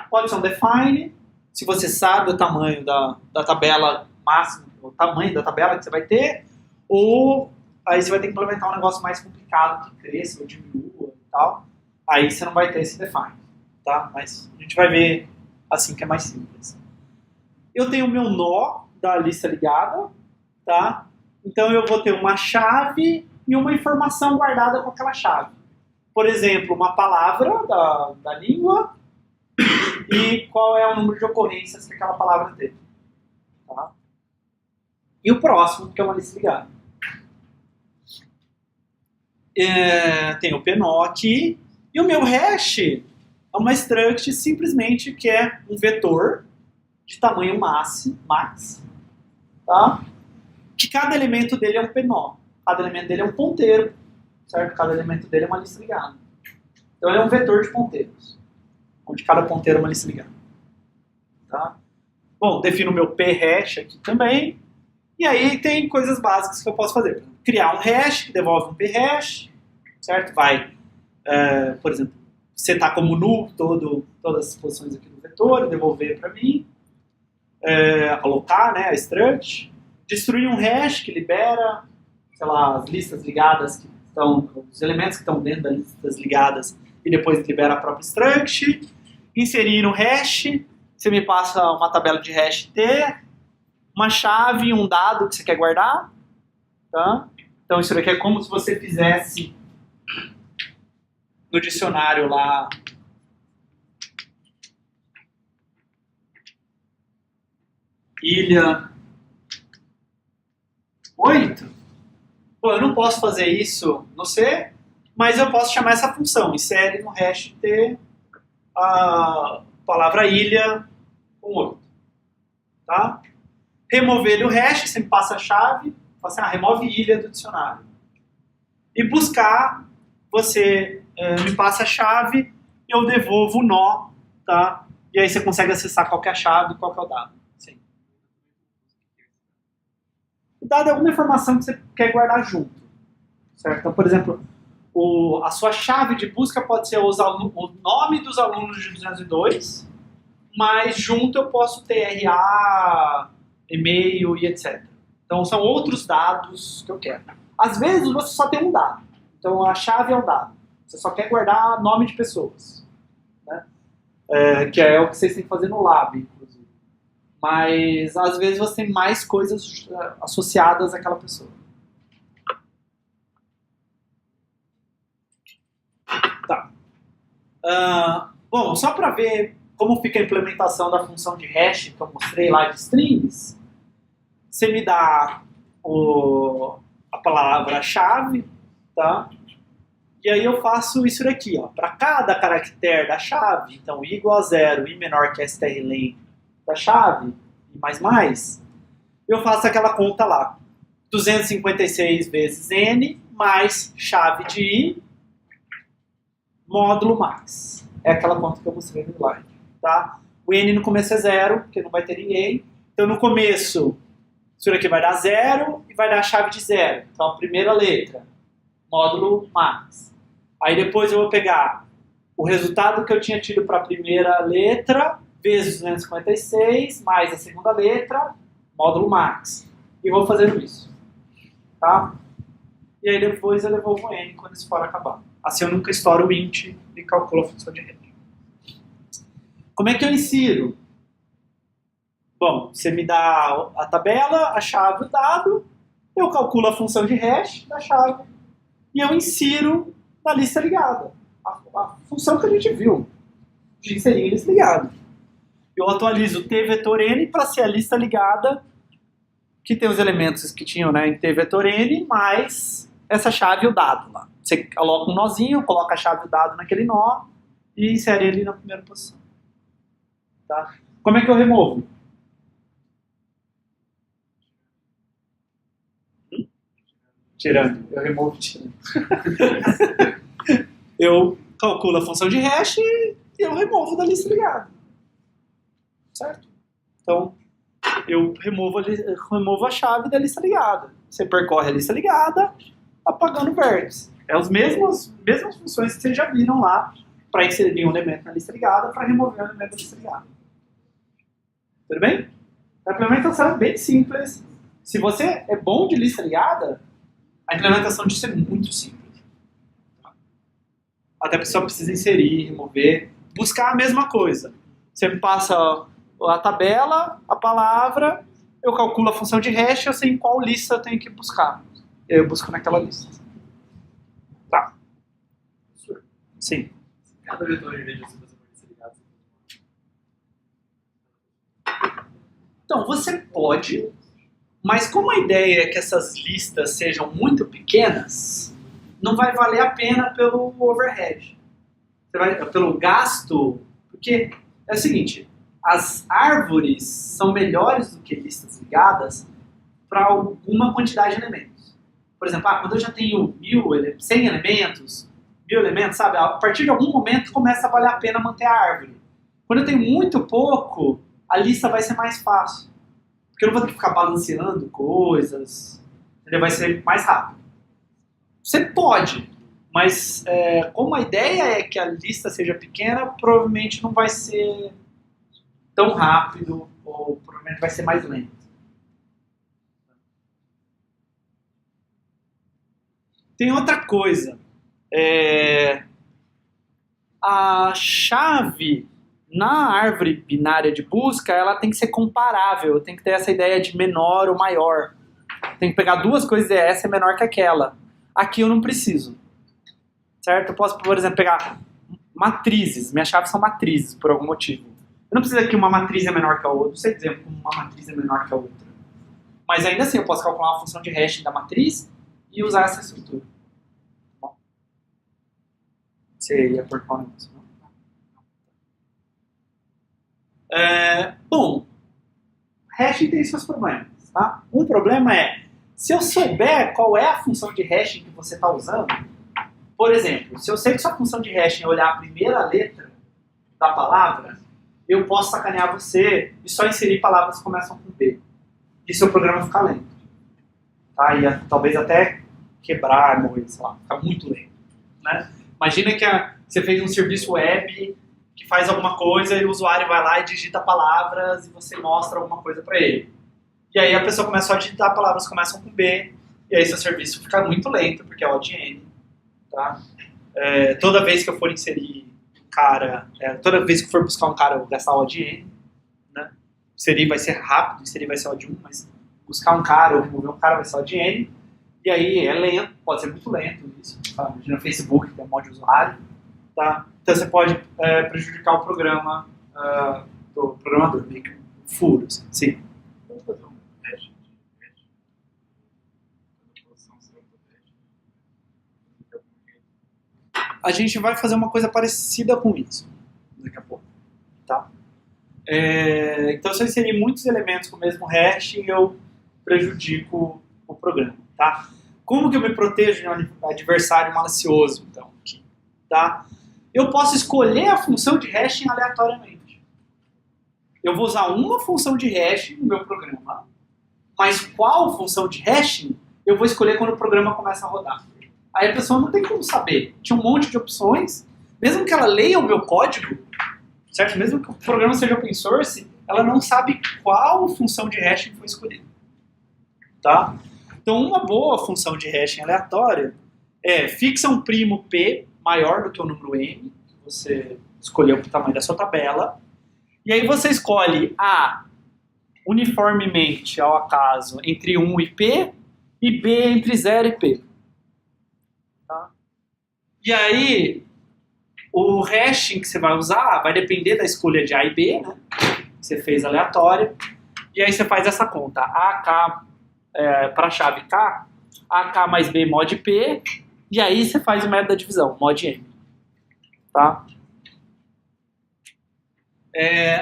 [SPEAKER 1] Pode ser um define, se você sabe o tamanho da tabela máxima, o tamanho da tabela que você vai ter, ou aí você vai ter que implementar um negócio mais complicado, que cresça ou diminua e tal. Aí você não vai ter esse define, tá? Mas a gente vai ver assim que é mais simples. Eu tenho o meu nó da lista ligada, tá? Então eu vou ter uma chave e uma informação guardada com aquela chave. Por exemplo, uma palavra da língua e qual é o número de ocorrências que aquela palavra teve. Tá? E o próximo, que é uma lista ligada. Tem o pnó aqui. E o meu hash é uma struct simplesmente que é um vetor de tamanho max, tá? Que cada elemento dele é um pnó. Cada elemento dele é um ponteiro, certo? Cada elemento dele é uma lista ligada. Então ele é um vetor de ponteiros, onde cada ponteiro é uma lista ligada. Tá? Bom, defino o meu p-hash aqui também. E aí tem coisas básicas que eu posso fazer. Criar um hash que devolve um p-hash, certo? Vai, por exemplo, setar como null todas as posições aqui do vetor e devolver para mim. Alocar, né, a struct. Destruir um hash que libera, sei lá, as listas ligadas que estão, os elementos que estão dentro das listas ligadas e depois libera a própria struct. Inserir no hash, você me passa uma tabela de hash T, uma chave e um dado que você quer guardar. Tá? Então isso daqui é como se você fizesse no dicionário lá ilha 8. Pô, eu não posso fazer isso no C, mas eu posso chamar essa função. Insere no hash T a palavra ilha com 8. Tá? Remover o hash, você me passa a chave, fala assim, remove ilha do dicionário. E buscar, você me passa a chave, eu devolvo o nó, tá? E aí você consegue acessar qual que é a chave e qual que é o dado. Sim. dado é alguma informação que você quer guardar junto. Certo? Então, por exemplo, a sua chave de busca pode ser o nome dos alunos de 202, mas junto eu posso ter RA, e-mail e etc. Então, são outros dados que eu quero. Às vezes, você só tem um dado. Então, a chave é o dado. Você só quer guardar nome de pessoas. Né? Que é o que vocês têm que fazer no lab, inclusive. Mas, às vezes, você tem mais coisas associadas àquela pessoa. Tá. Bom, só para ver como fica a implementação da função de hash que eu mostrei lá de strings, você me dá a palavra-chave, tá? E aí eu faço isso daqui, ó. Para cada caractere da chave, então i igual a 0, i menor que strlen da chave, e mais, eu faço aquela conta lá. 256 vezes n mais chave de i módulo max. É aquela conta que eu mostrei no slide, tá? O n no começo é 0, porque não vai ter ninguém. Então no começo, isso daqui vai dar 0 e vai dar a chave de 0. Então a primeira letra, módulo max. Aí depois eu vou pegar o resultado que eu tinha tido para a primeira letra, vezes 256, mais a segunda letra, módulo max. E vou fazendo isso. Tá? E aí depois eu devolvo o n quando esse for acabar. Assim eu nunca estouro o int e calculo a função de hash. Como é que eu insiro? Bom, você me dá a tabela, a chave, o dado, eu calculo a função de hash da chave e eu insiro na lista ligada. A função que a gente viu de inserir em lista ligada. Eu atualizo o t vetor n para ser a lista ligada que tem os elementos que tinham, né, em t vetor n mais essa chave e o dado lá. Você coloca um nozinho, coloca a chave e o dado naquele nó e insere ele na primeira posição. Tá? Como é que eu removo? Tirando. Eu removo tirando. Eu calculo a função de hash e eu removo da lista ligada. Certo? Então, eu removo a chave da lista ligada. Você percorre a lista ligada, apagando o vértice. É as mesmas funções que vocês já viram lá para inserir um elemento na lista ligada, para remover um elemento da lista ligada. Tudo bem? A implementação é bem simples. Se você é bom de lista ligada, a implementação disso é muito simples. Até a pessoa precisa inserir, remover, buscar a mesma coisa. Você me passa a tabela, a palavra, eu calculo a função de hash, eu sei em qual lista eu tenho que buscar. Eu busco naquela lista. Tá. Sim.
[SPEAKER 3] Cada vetor, em vez de você fazer uma lista ligada,
[SPEAKER 1] Então, você pode, mas como a ideia é que essas listas sejam muito pequenas, não vai valer a pena pelo overhead. Você vai, pelo gasto, porque é o seguinte, as árvores são melhores do que listas ligadas para alguma quantidade de elementos. Por exemplo, quando eu já tenho 100 elementos, 1000 elementos, sabe? A partir de algum momento começa a valer a pena manter a árvore. Quando eu tenho muito pouco, a lista vai ser mais fácil. Porque eu não vou ter que ficar balanceando coisas, entendeu? Vai ser mais rápido. Você pode, mas como a ideia é que a lista seja pequena, provavelmente não vai ser tão rápido, ou provavelmente vai ser mais lento. Tem outra coisa. A chave na árvore binária de busca, ela tem que ser comparável, tem que ter essa ideia de menor ou maior. Tem que pegar duas coisas e essa é menor que aquela. Aqui eu não preciso. Certo? Eu posso, por exemplo, pegar matrizes. Minhas chaves são matrizes, por algum motivo. Eu não preciso que uma matriz é menor que a outra. Não sei dizer como uma matriz é menor que a outra. Mas ainda assim, eu posso calcular uma função de hash da matriz e usar essa estrutura. Bom. Você ia cortar o negócio, não? Bom, hashing tem seus problemas. Tá? Um problema é, se eu souber qual é a função de hashing que você está usando, por exemplo, se eu sei que sua função de hashing é olhar a primeira letra da palavra, eu posso sacanear você e só inserir palavras que começam com B. E seu programa fica lento. tá? E talvez até quebrar, morrer, sei lá, ficar muito lento, né? Imagina que você fez um serviço web que faz alguma coisa e o usuário vai lá e digita palavras e você mostra alguma coisa para ele. E aí a pessoa começa a digitar palavras que começam com B, e aí seu serviço fica muito lento, porque é ODN, tá? Toda vez que eu for inserir toda vez que for buscar um cara, eu vou gastar ODN, né? Inserir vai ser rápido, inserir vai ser OD1, mas buscar um cara ou remover um cara vai ser ODN, e aí é lento, pode ser muito lento isso, tá? Imagina no Facebook, tem um monte de usuário, tá? Então você pode prejudicar o programa do programador, meio que um furo, assim. Sim.
[SPEAKER 3] Vamos fazer um hash de hash?
[SPEAKER 1] A gente vai fazer uma coisa parecida com isso daqui a pouco, tá? Então, se eu inserir muitos elementos com o mesmo hash, eu prejudico o programa, tá? Como que eu me protejo de um adversário malicioso, então, aqui, tá? Eu posso escolher a função de hashing aleatoriamente. Eu vou usar uma função de hashing no meu programa, mas qual função de hashing eu vou escolher quando o programa começa a rodar. Aí a pessoa não tem como saber. Tinha um monte de opções, mesmo que ela leia o meu código, certo? Mesmo que o programa seja open source, ela não sabe qual função de hashing foi escolhida, tá? Então, uma boa função de hashing aleatória fixa um primo P maior do que o número M, que você escolheu para o tamanho da sua tabela, e aí você escolhe A uniformemente, ao acaso, entre 1 e P, e B entre 0 e P. Tá? E aí, o hashing que você vai usar vai depender da escolha de A e B, né? Que você fez aleatória, e aí você faz essa conta, AK para a chave K, AK mais B mod P, e aí você faz o método da divisão, mod M. Tá?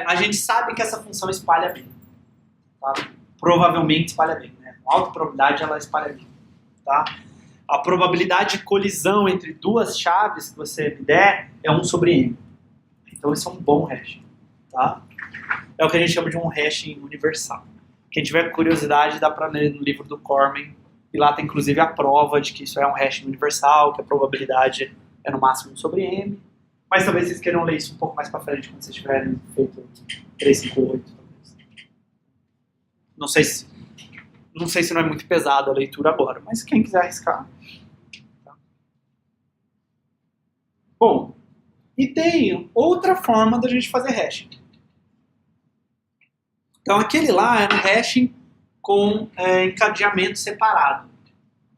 [SPEAKER 1] A gente sabe que essa função espalha bem. Tá? Provavelmente espalha bem. Né? Com alta probabilidade ela espalha bem. Tá? A probabilidade de colisão entre duas chaves que você me der é 1 sobre M. Então isso é um bom hashing. Tá? É o que a gente chama de um hashing universal. Quem tiver curiosidade dá para ler no livro do Cormen, e lá tem inclusive a prova de que isso é um hashing universal, que a probabilidade é no máximo 1 sobre M. Mas talvez vocês queiram ler isso um pouco mais para frente, quando vocês tiverem feito 358, talvez. Não sei se não é muito pesado a leitura agora, mas quem quiser arriscar. Tá? Bom, e tem outra forma da gente fazer hashing. Então aquele lá era um hashing com encadeamento separado.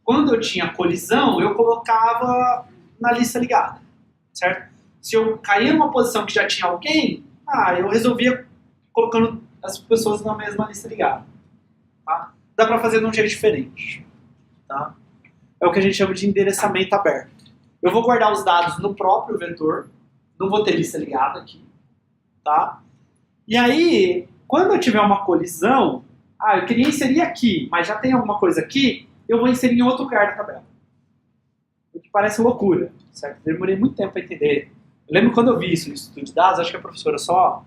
[SPEAKER 1] Quando eu tinha colisão, eu colocava na lista ligada, certo? Se eu caía numa posição que já tinha alguém, eu resolvia colocando as pessoas na mesma lista ligada. Tá? Dá para fazer de um jeito diferente. Tá? É o que a gente chama de endereçamento aberto. Eu vou guardar os dados no próprio vetor, não vou ter lista ligada aqui. Tá? E aí, quando eu tiver uma colisão, eu queria inserir aqui, mas já tem alguma coisa aqui, eu vou inserir em outro lugar da tabela. O que parece loucura, certo? Demorei muito tempo para entender. Eu lembro quando eu vi isso no estudo de dados, acho que a professora só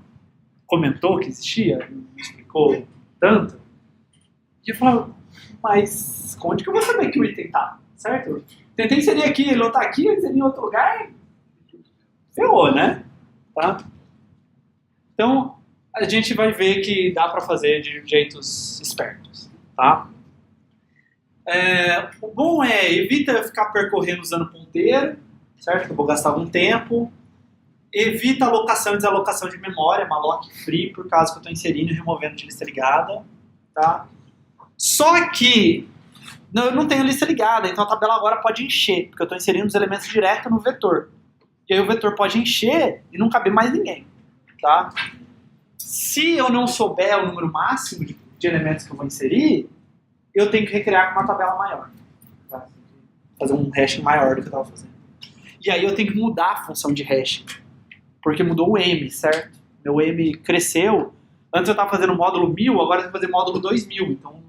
[SPEAKER 1] comentou que existia, não explicou tanto. E eu falava, mas onde que eu vou saber que o item tá? Certo? Tentei inserir aqui, ele não tá aqui, eu inseri em outro lugar. Ferrou, né? Tá? Então, a gente vai ver que dá para fazer de jeitos espertos. Tá? O bom evita ficar percorrendo usando ponteiro, certo? Eu vou gastar algum tempo. Evita alocação e desalocação de memória, malloc free, por causa que eu estou inserindo e removendo de lista ligada. Tá? Só que eu não tenho lista ligada, então a tabela agora pode encher, porque eu estou inserindo os elementos direto no vetor. E aí o vetor pode encher e não caber mais ninguém. Tá? Se eu não souber o número máximo de elementos que eu vou inserir, eu tenho que recriar com uma tabela maior. Tá? Fazer um hashing maior do que eu estava fazendo. E aí eu tenho que mudar a função de hashing. Porque mudou o M, certo? Meu M cresceu. Antes eu estava fazendo módulo 1000, agora eu vou fazer módulo 2000. Então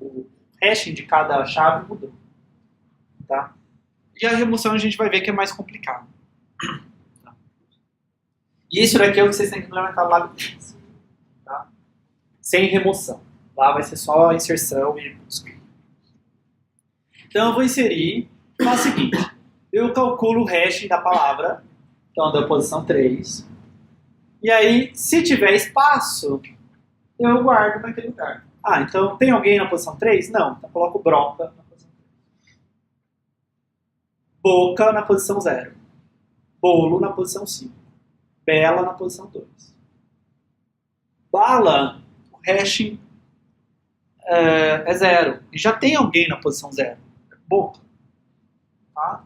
[SPEAKER 1] o hashing de cada chave mudou. Tá? E a remoção a gente vai ver que é mais complicado. Tá? E isso daqui é o que vocês têm que implementar lá dentro. Tá? Sem remoção. Lá vai ser só inserção e busca. Então eu vou inserir, faço o seguinte, eu calculo o hashing da palavra, então da posição 3, e aí, se tiver espaço, eu guardo naquele lugar. Ah, então tem alguém na posição 3? Não, então coloco broca na posição 3. Boca na posição 0. Bolo na posição 5. Bela na posição 2. Bala, o hashing é 0. E já tem alguém na posição 0. Boca. Tá?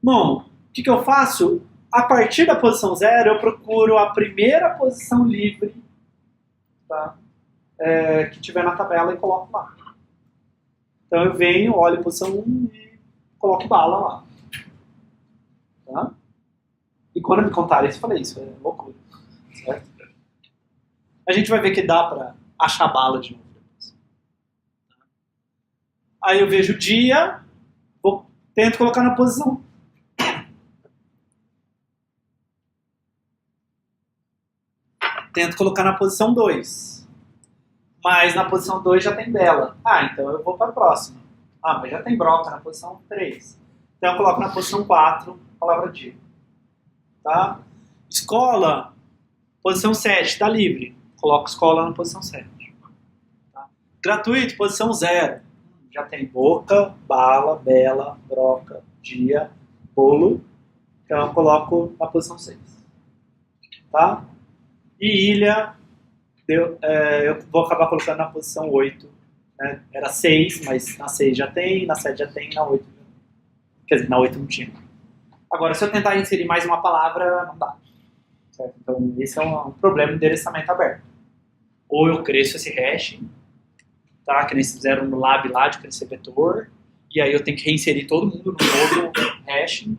[SPEAKER 1] Bom, o que eu faço? A partir da posição 0, eu procuro a primeira posição livre, tá? Que tiver na tabela e coloco lá. Então eu venho, olho a posição 1 e coloco bala lá. Tá? E quando eu me contaram isso, eu falei, isso é loucura. Certo? A gente vai ver que dá pra achar bala de novo depois. Aí eu vejo o dia, tento colocar na posição. Tento colocar na posição 2. Mas na posição 2 já tem bela. Ah, então eu vou para a próxima. Ah, mas já tem broca na posição 3. Então eu coloco na posição 4, palavra dia. Tá? Escola, posição 7, está livre. Coloco escola na posição 7. Tá? Gratuito, posição 0. Já tem boca, bala, bela, broca, dia, bolo. Então eu coloco na posição 6. Tá? E ilha, eu vou acabar colocando na posição 8. Né? Era 6, mas na 6 já tem, na 7 já tem, na 8 já tem. Quer dizer, na 8 não tinha. Agora, se eu tentar inserir mais uma palavra, não dá. Certo? Então, esse é um problema do endereçamento aberto. Ou eu cresço esse hash, tá? Que eles fizeram no lab lá de crescer vetor, e aí eu tenho que reinserir todo mundo no novo hash,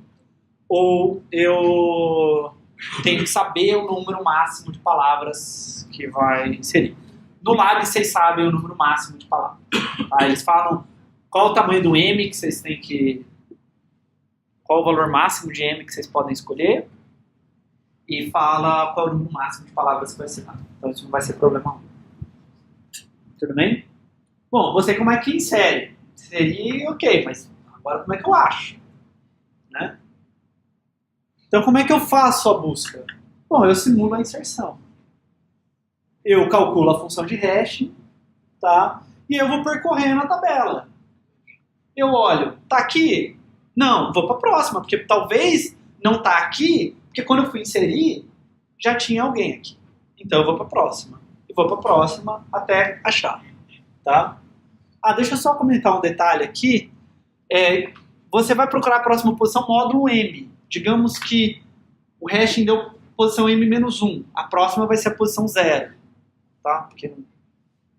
[SPEAKER 1] ou eu tenho que saber o número máximo de palavras que vai inserir. No lab, vocês sabem o número máximo de palavras. Tá? Eles falam qual o tamanho do M que vocês têm que... Qual o valor máximo de M que vocês podem escolher, e fala qual é o número máximo de palavras que vai ser dado. Então isso não vai ser problema algum. Tudo bem? Bom, você como é que insere? Inserir, ok, mas agora como é que eu acho? Né? Então como é que eu faço a busca? Bom, eu simulo a inserção. Eu calculo a função de hash, tá? E eu vou percorrendo a tabela. Eu olho, tá aqui? Não, vou para a próxima, porque talvez não tá aqui, porque quando eu fui inserir, já tinha alguém aqui. Então eu vou para a próxima. E vou para a próxima até achar. Tá? Ah, deixa eu só comentar um detalhe aqui. Você vai procurar a próxima posição módulo M. Digamos que o hashing deu posição M-1. A próxima vai ser a posição 0. Tá? Porque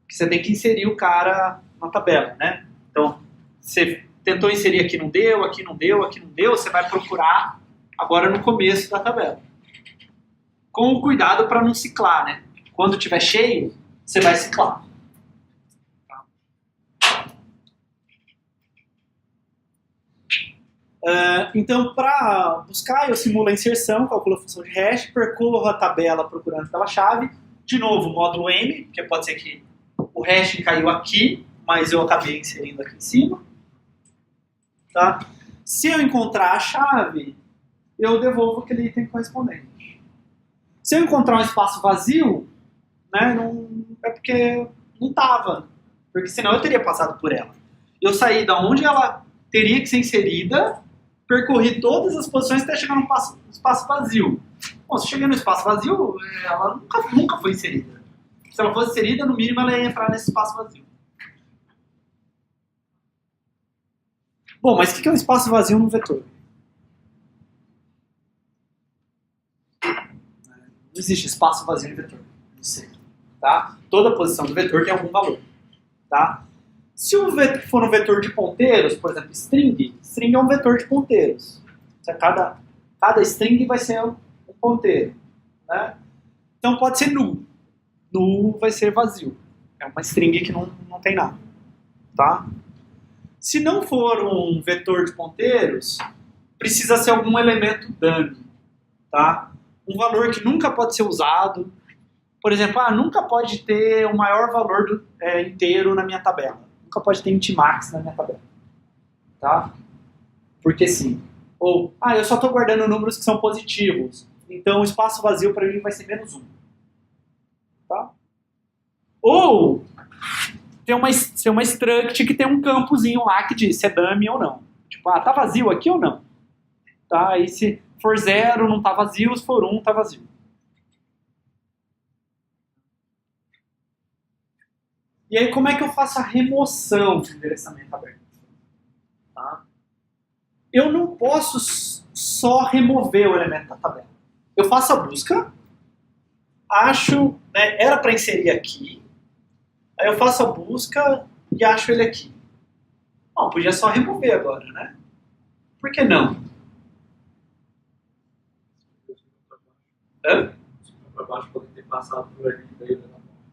[SPEAKER 1] você tem que inserir o cara na tabela, né? Então, você tentou inserir aqui não deu, aqui não deu, aqui não deu, você vai procurar agora no começo da tabela. Com o cuidado para não ciclar, né? Quando estiver cheio, você vai ciclar. Então, para buscar, eu simulo a inserção, calculo a função de hash, percorro a tabela procurando pela chave. De novo, módulo M, porque pode ser que o hash caiu aqui, mas eu acabei inserindo aqui em cima. Tá? Se eu encontrar a chave, eu devolvo aquele item correspondente. Se eu encontrar um espaço vazio, né, é porque não estava, porque senão eu teria passado por ela. Eu saí da onde ela teria que ser inserida, percorri todas as posições até chegar no espaço vazio. Bom, se chegar no espaço vazio, ela nunca foi inserida. Se ela fosse inserida, no mínimo ela ia entrar nesse espaço vazio. Bom, mas o que é um espaço vazio no vetor? Não existe espaço vazio no vetor. Não sei. Tá? Toda posição do vetor tem algum valor. Tá? Se o vetor for um vetor de ponteiros, por exemplo, string é um vetor de ponteiros. Cada string vai ser um ponteiro. Né? Então pode ser null. Null vai ser vazio. É uma string que não tem nada. Tá? Se não for um vetor de ponteiros, precisa ser algum elemento dummy. Tá? Um valor que nunca pode ser usado. Por exemplo, nunca pode ter o maior valor inteiro na minha tabela. Nunca pode ter int max na minha tabela. Tá? Porque sim. Ou, eu só estou guardando números que são positivos. Então o espaço vazio para mim vai ser -1. Tá? Ou tem uma struct que tem um campozinho lá que diz se é dummy ou não. Tipo, tá vazio aqui ou não? Tá? E se for 0, não tá vazio. Se for 1, tá vazio. E aí, como é que eu faço a remoção de endereçamento aberto? Tá? Eu não posso só remover o elemento da tabela. Eu faço a busca, acho, né, era para inserir aqui, aí eu faço a busca e acho ele aqui. Bom, podia só remover agora, né? Por que não? Hã?
[SPEAKER 3] Para baixo podem ter passado por ali.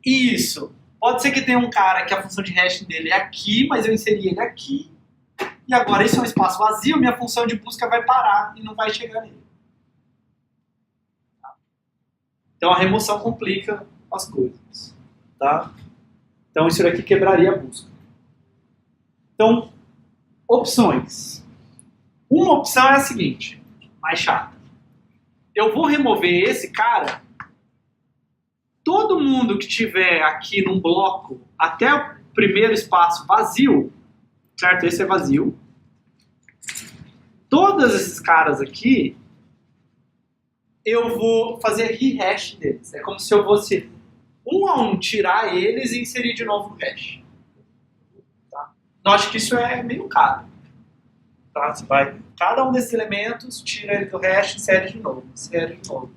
[SPEAKER 1] Isso. Pode ser que tenha um cara que a função de hashing dele é aqui, mas eu inseri ele aqui. E agora esse é um espaço vazio, minha função de busca vai parar e não vai chegar nele. Então a remoção complica as coisas. Tá? Então isso daqui quebraria a busca. Então, opções. Uma opção é a seguinte, mais chata. Eu vou remover esse cara. Todo mundo que tiver aqui num bloco até o primeiro espaço vazio, certo? Esse é vazio. Todos esses caras aqui, eu vou fazer rehash deles. É como se eu fosse um a um tirar eles e inserir de novo no hash. Tá? Note que isso é meio caro. Tá? Você vai, cada um desses elementos, tira ele do hash, insere de novo.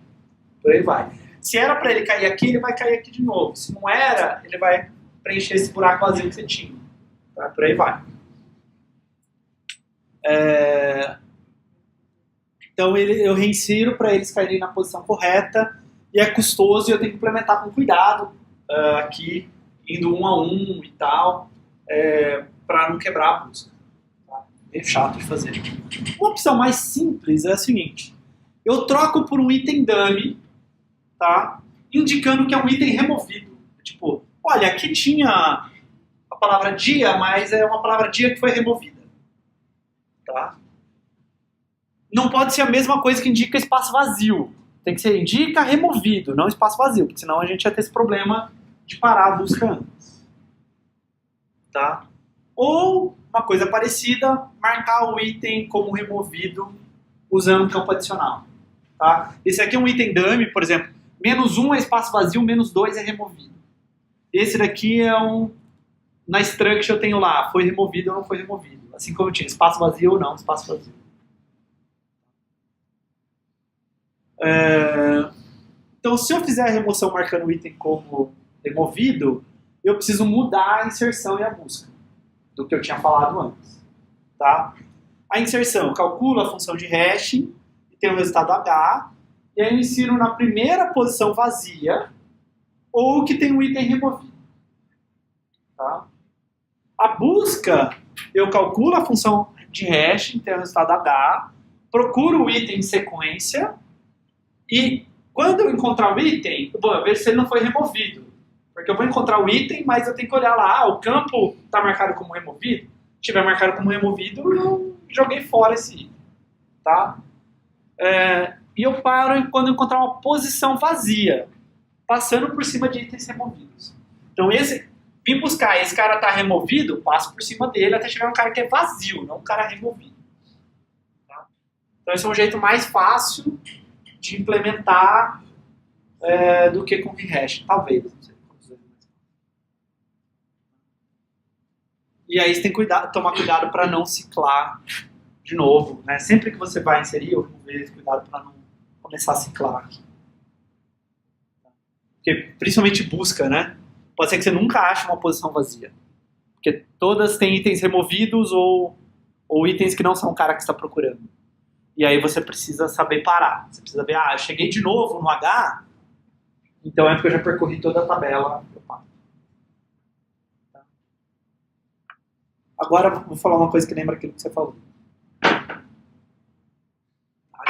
[SPEAKER 1] Por aí vai. Se era para ele cair aqui, ele vai cair aqui de novo. Se não era, ele vai preencher esse buraco vazio que você tinha. Tá? Por aí vai. Então eu reinsiro para eles caírem na posição correta. E é custoso e eu tenho que implementar com cuidado aqui, indo um a um e tal, para não quebrar a busca. Tá? É chato de fazer. Uma opção mais simples é a seguinte. Eu troco por um item dummy, tá? Indicando que é um item removido. Tipo, olha, aqui tinha a palavra dia, mas é uma palavra dia que foi removida. Tá? Não pode ser a mesma coisa que indica espaço vazio. Tem que ser indica removido, não espaço vazio, porque senão a gente ia ter esse problema de parar a busca antes. Tá? Ou, uma coisa parecida, marcar o item como removido usando um campo adicional. Tá? Esse aqui é um item dummy, por exemplo, -1 é espaço vazio, -2 é removido. Esse daqui é na struct eu tenho lá, foi removido ou não foi removido. Assim como eu tinha espaço vazio ou não, espaço vazio. Então, se eu fizer a remoção marcando o item como removido, eu preciso mudar a inserção e a busca do que eu tinha falado antes. Tá? A inserção calcula a função de hashing e tem o resultado H, e aí eu insiro na primeira posição vazia ou que tem um item removido. Tá? A busca, eu calculo a função de hashing, tem o resultado H, procuro o item em sequência e quando eu encontrar o item, eu vou ver se ele não foi removido. Porque eu vou encontrar o item, mas eu tenho que olhar lá, o campo está marcado como removido. Se estiver marcado como removido, eu joguei fora esse item. Tá? E eu paro quando eu encontrar uma posição vazia, passando por cima de itens removidos. Então, vim buscar, esse cara está removido, passo por cima dele até chegar no cara que é vazio, não um cara removido. Tá? Então, esse é um jeito mais fácil de implementar do que com rehash, talvez. Não sei. E aí você tem que tomar cuidado para não ciclar de novo. Né? Sempre que você vai inserir ou remover, cuidado para não começar a ciclar aqui. Porque, principalmente busca, né? Pode ser que você nunca ache uma posição vazia. Porque todas têm itens removidos ou itens que não são o cara que está procurando. E aí você precisa saber parar. Você precisa ver, eu cheguei de novo no H, então é porque eu já percorri toda a tabela. Agora vou falar uma coisa que lembra aquilo que você falou.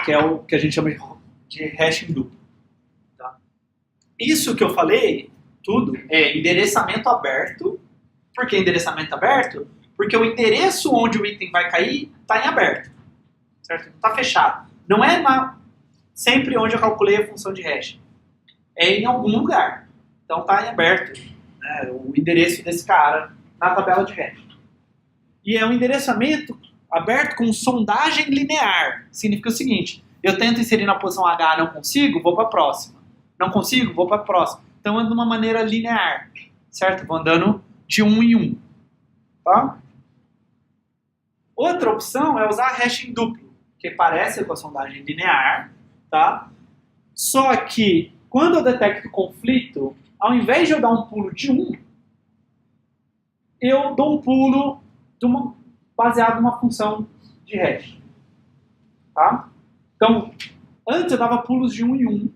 [SPEAKER 1] Que é o que a gente chama de hashing duplo. Tá? Isso que eu falei tudo, é endereçamento aberto. Por que endereçamento aberto? Porque o endereço onde o item vai cair está em aberto. Certo? Não está fechado. Não é sempre onde eu calculei a função de hash. É em algum lugar. Então está em aberto, né, o endereço desse cara na tabela de hash. E é um endereçamento aberto com sondagem linear. Significa o seguinte: eu tento inserir na posição H, não consigo, vou para a próxima. Não consigo, vou para a próxima. Então ando de uma maneira linear, certo? Vou andando de um em um. Tá? Outra opção é usar hashing duplo, que parece com a sondagem linear, tá? Só que quando eu detecto conflito, ao invés de eu dar um pulo de 1, eu dou um pulo baseado numa função de hash. Tá? Então, antes eu dava pulos de 1 em 1.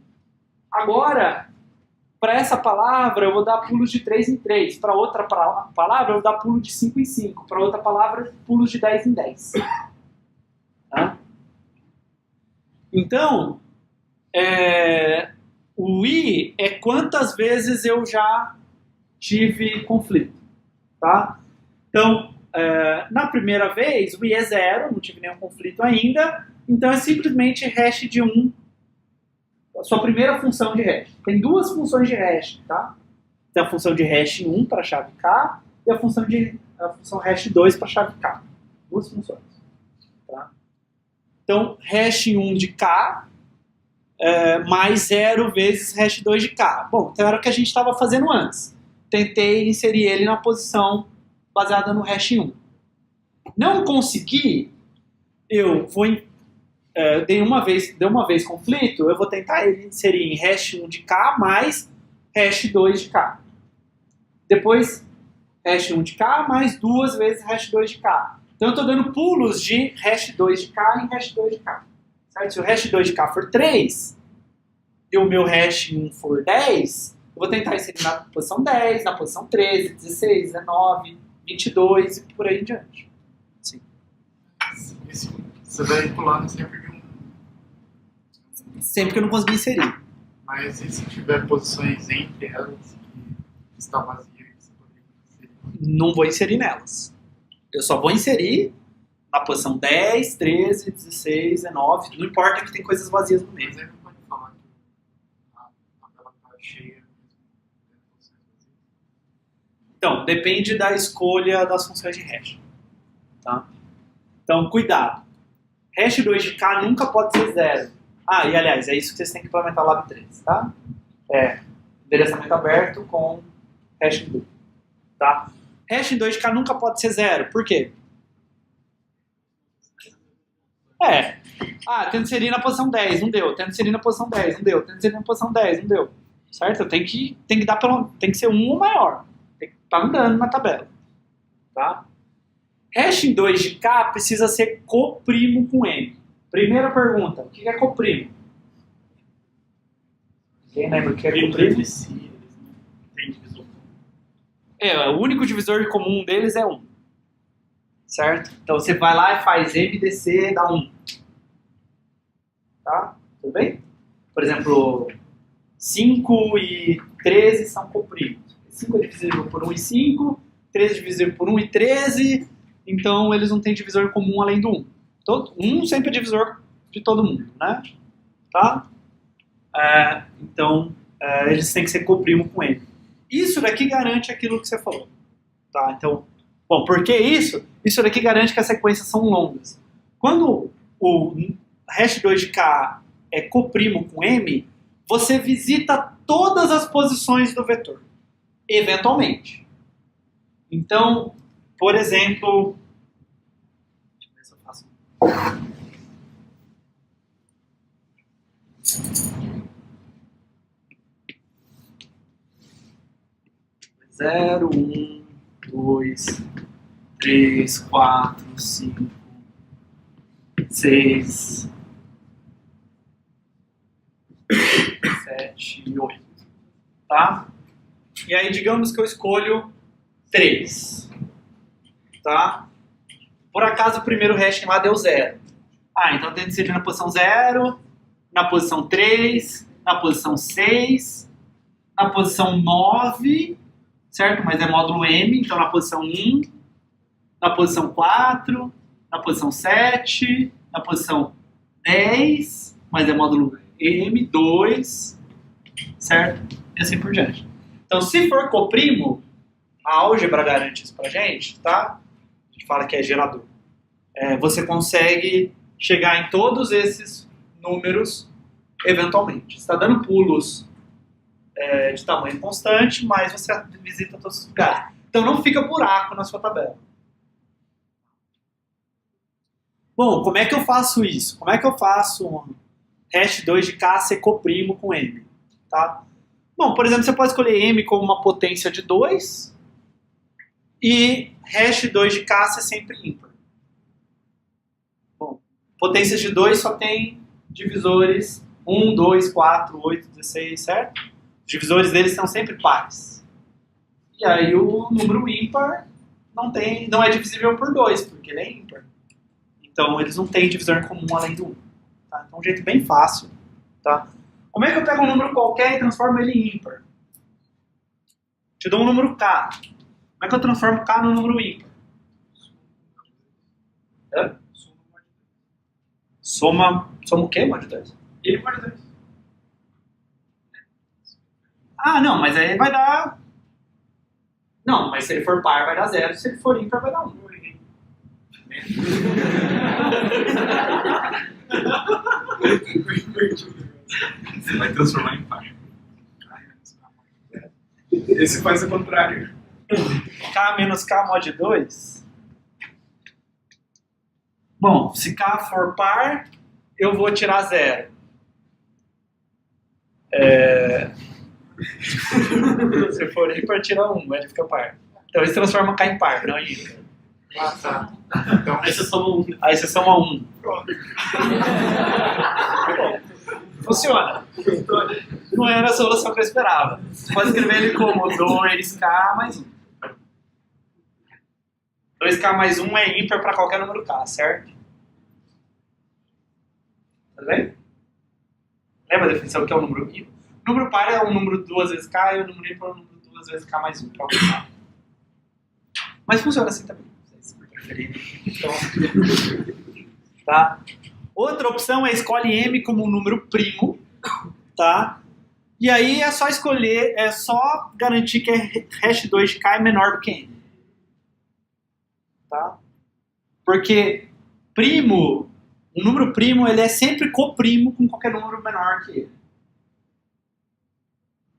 [SPEAKER 1] Agora, para essa palavra, eu vou dar pulos de 3 em 3. Para outra palavra, eu vou dar pulo de 5 em 5. Para outra palavra, pulos de 10 em 10. Tá? Então, o I é quantas vezes eu já tive conflito. Tá? Então, na primeira vez, o I é 0, não tive nenhum conflito ainda. Então, é simplesmente hash de 1. A sua primeira função de hash. Tem duas funções de hash, tá? Tem a função de hash 1 para a chave K e a função hash 2 para a chave K. Duas funções. Tá? Então, hash 1 de K mais 0 vezes hash 2 de K. Bom, então era o que a gente estava fazendo antes. Tentei inserir ele na posição baseada no hash 1. Não consegui, eu vou... deu uma vez conflito, eu vou tentar inserir em hash 1 de K mais hash 2 de K. Depois, hash 1 de K mais 2 vezes hash 2 de K. Então eu estou dando pulos de hash 2 de K em hash 2 de K. Certo? Se o hash 2 de K for 3 e o meu hash 1 for 10, eu vou tentar inserir na posição 10, na posição 13, 16, 19, 22 e por aí em diante. Sim.
[SPEAKER 4] Você vai pulando sempre de um.
[SPEAKER 1] Sempre que eu não conseguir inserir.
[SPEAKER 4] Mas e se tiver posições entre elas que está vazia, você poderia inserir?
[SPEAKER 1] Não vou inserir nelas. Eu só vou inserir na posição 10, 13, 16, 19. Não importa que tem coisas vazias no meio.
[SPEAKER 4] Mas aí não pode falar que a tabela está cheia.
[SPEAKER 1] Então, depende da escolha das funções de hash. Tá? Então, cuidado. Hash 2 de K nunca pode ser 0. Ah, e aliás, é isso que vocês têm que implementar lá no 3, tá? Endereçamento aberto com hash duplo, tá? Hash 2 de K nunca pode ser 0. Por quê? Tento inserir na posição 10, não deu. Tento inserir na posição 10, não deu. Tento inserir na posição 10, não deu. Certo? Tem que ser 1 ou maior. Tem que estar andando na tabela. Tá? Hash 2 de K precisa ser coprimo com M. Primeira pergunta, o que é coprimo? Quem lembra o que é coprimo?
[SPEAKER 3] Tem divisor.
[SPEAKER 1] O único divisor comum deles é 1. Certo? Então você vai lá e faz MDC dá 1. Tá? Tudo bem? Por exemplo, 5 e 13 são coprimos. 5 é divisível por 1 e 5, 13 é divisível por 1 e 13, então eles não têm divisor comum além do 1. 1 sempre é divisor de todo mundo, né? Tá? Então, eles têm que ser coprimo com ele. Isso daqui garante aquilo que você falou. Tá? Então, bom, por que isso? Isso daqui garante que as sequências são longas. Quando o hash 2 de K é coprimo com M, você visita todas as posições do vetor. Eventualmente. Então, por exemplo... Deixa eu ver se eu faço. 0, 1, 2, 3, 4, 5, 6, 7 e 8. Tá? E aí, digamos que eu escolho 3. Tá? Por acaso, o primeiro hash lá deu 0. Então tem que ser na posição 0, na posição 3, na posição 6, na posição 9, certo? Mas é módulo M, então na posição 1, na posição 4, na posição 7, na posição 10, mas é módulo M2, certo? E assim por diante. Então, se for coprimo, a álgebra garante isso pra gente, tá? A gente fala que é gerador. Você consegue chegar em todos esses números eventualmente. Você está dando pulos de tamanho constante, mas você visita todos os lugares. Então não fica buraco na sua tabela. Bom, como é que eu faço isso? Como é que eu faço um hash 2 de K ser coprimo com M? Tá? Bom, por exemplo, você pode escolher M como uma potência de 2 e hash 2 de K ser sempre ímpar. Bom, potências de 2 só tem divisores 1, 2, 4, 8, 16, certo? Os divisores deles são sempre pares. E aí o número ímpar não é divisível por 2, porque ele é ímpar. Então eles não têm divisor em comum além do 1. Tá? Então é um jeito bem fácil. Tá? Como é que eu pego um número qualquer e transformo ele em ímpar? Te dou um número K. Como é que eu transformo K no número ímpar? Soma o quê, mod 2?
[SPEAKER 3] Ele pode dar isso.
[SPEAKER 1] Ah, não, mas aí vai dar... Não, mas se ele for par vai dar 0, se ele for ímpar vai dar 1.
[SPEAKER 3] Você vai transformar em par. Esse faz o contrário.
[SPEAKER 1] K menos K mod 2? Bom, se K for par, eu vou tirar 0. Se for ímpar, tira 1, ele fica par. Então ele transforma K em par, não em ímpar.
[SPEAKER 4] Ah, tá. Então,
[SPEAKER 1] Aí você soma 1. Funciona. Não era a solução que eu esperava. Você pode escrever ele como 2K mais 1. 2K mais 1 é ímpar para qualquer número K, certo? Tá bem? Lembra a definição que é o número ímpar? O número par é um número 2 vezes K e o número ímpar é um número 2 vezes K mais 1. Pra algum K. Mas funciona assim também. Se preferirem. Então, tá? Outra opção é escolhe M como um número primo, tá? E aí é só escolher, é só garantir que hash 2 de K é menor do que M. Tá? Porque primo, um número primo, ele é sempre coprimo com qualquer número menor que ele.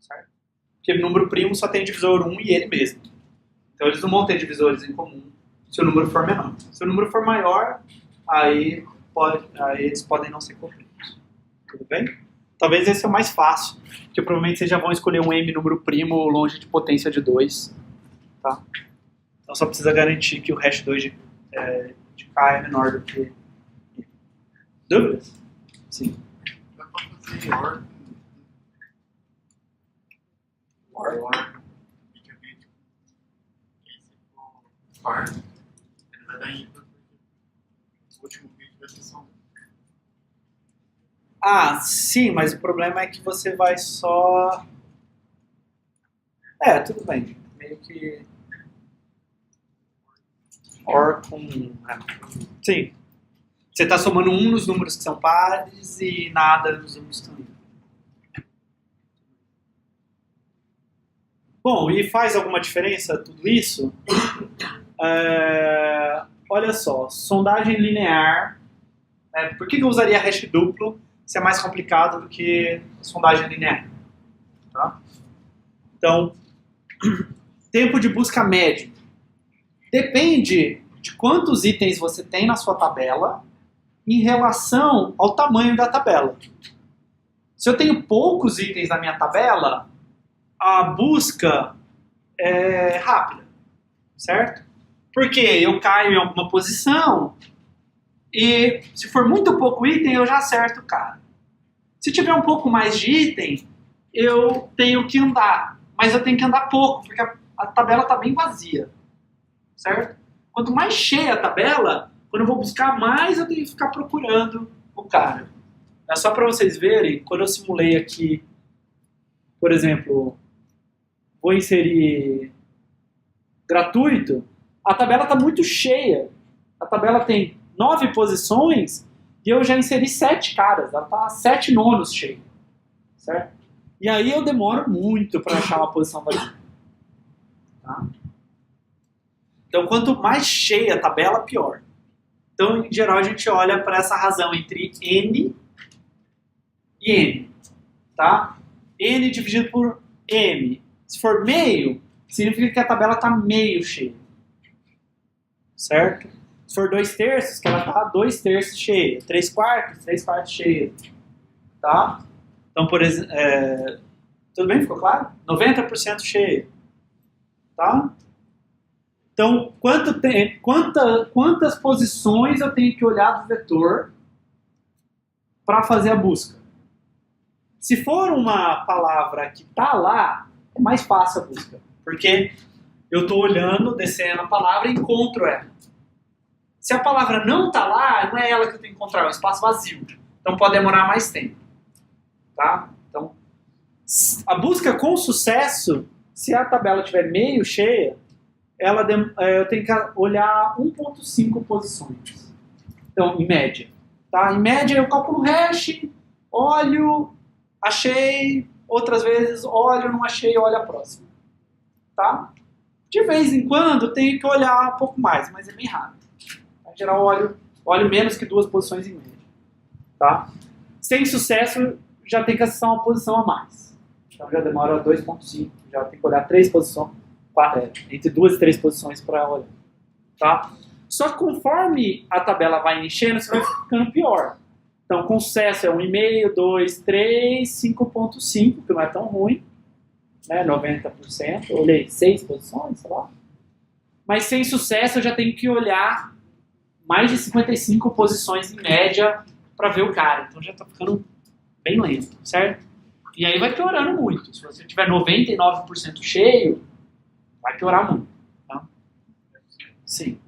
[SPEAKER 1] Certo? Porque o número primo só tem divisor 1 e ele mesmo. Então eles não vão ter divisores em comum se o número for menor. Se o número for maior, aí eles podem não ser coprimos. Tudo bem? Talvez esse é o mais fácil, porque provavelmente vocês já vão escolher um M número primo longe de potência de 2. Tá? Então só precisa garantir que o hash 2 de K é menor do que... Dúvidas? Sim.
[SPEAKER 4] dá pra fazer OR. Par. Ele vai dar ímpar. O último vídeo vai ser só 1.
[SPEAKER 1] Ah, sim, mas o problema é que você vai só... tudo bem. Meio que... OR com... Sim. Você está somando 1 nos números que são pares e nada nos números que são ímpares. Bom, e faz alguma diferença tudo isso? Olha só, sondagem linear. Por que eu usaria hash duplo se é mais complicado do que sondagem linear? Tá? Então, tempo de busca médio. Depende de quantos itens você tem na sua tabela em relação ao tamanho da tabela. Se eu tenho poucos itens na minha tabela, a busca é rápida, certo? Porque eu caio em alguma posição e se for muito pouco item, eu já acerto o cara. Se tiver um pouco mais de item, eu tenho que andar, mas eu tenho que andar pouco, porque a tabela está bem vazia, certo? Quanto mais cheia a tabela, quando eu vou buscar mais, eu tenho que ficar procurando o cara. É só para vocês verem, quando eu simulei aqui, por exemplo, vou inserir gratuito, a tabela está muito cheia. A tabela tem 9 posições e eu já inseri 7 caras. Ela está 7 nonos cheia. Certo? E aí eu demoro muito para achar uma posição vazia. Tá? Então, quanto mais cheia a tabela, pior. Então, em geral, a gente olha para essa razão entre N e N. Tá? N dividido por M. Se for meio, significa que a tabela está meio cheia. Certo? Se for 2/3, que ela está 2/3 cheia. 3/4, 3/4 cheia. Tá? Então, por exemplo, tudo bem? Ficou claro? 90% cheia. Tá? Então, quantas posições eu tenho que olhar do vetor para fazer a busca? Se for uma palavra que está lá, é mais fácil a busca. Porque eu estou olhando, descendo a palavra e encontro ela. Se a palavra não está lá, não é ela que eu tenho que encontrar, é um espaço vazio. Então pode demorar mais tempo. Tá? Então, a busca com sucesso, se a tabela estiver meio cheia, eu tenho que olhar 1.5 posições. Então, em média. Tá? Em média, eu calculo o hash, olho, achei, outras vezes olho, não achei, olho a próxima. Tá? De vez em quando, tenho que olhar um pouco mais, mas é bem raro. Em geral, olho menos que 2 posições em média. Tá? Sem sucesso, já tem que acessar uma posição a mais. Então, já demora 2.5, já tem que olhar 3 posições. Entre 2 e 3 posições para olhar. Tá? Só que conforme a tabela vai enchendo, você vai ficando pior. Então, com sucesso é 1,5, 2, 3, 5.5, que não é tão ruim. Né? 90%. Eu olhei 6 posições, sei lá. Mas sem sucesso eu já tenho que olhar mais de 55 posições em média para ver o cara. Então já está ficando bem lento, certo? E aí vai piorando muito. Se você tiver 99% cheio, vai piorar muito. Tá? Sim.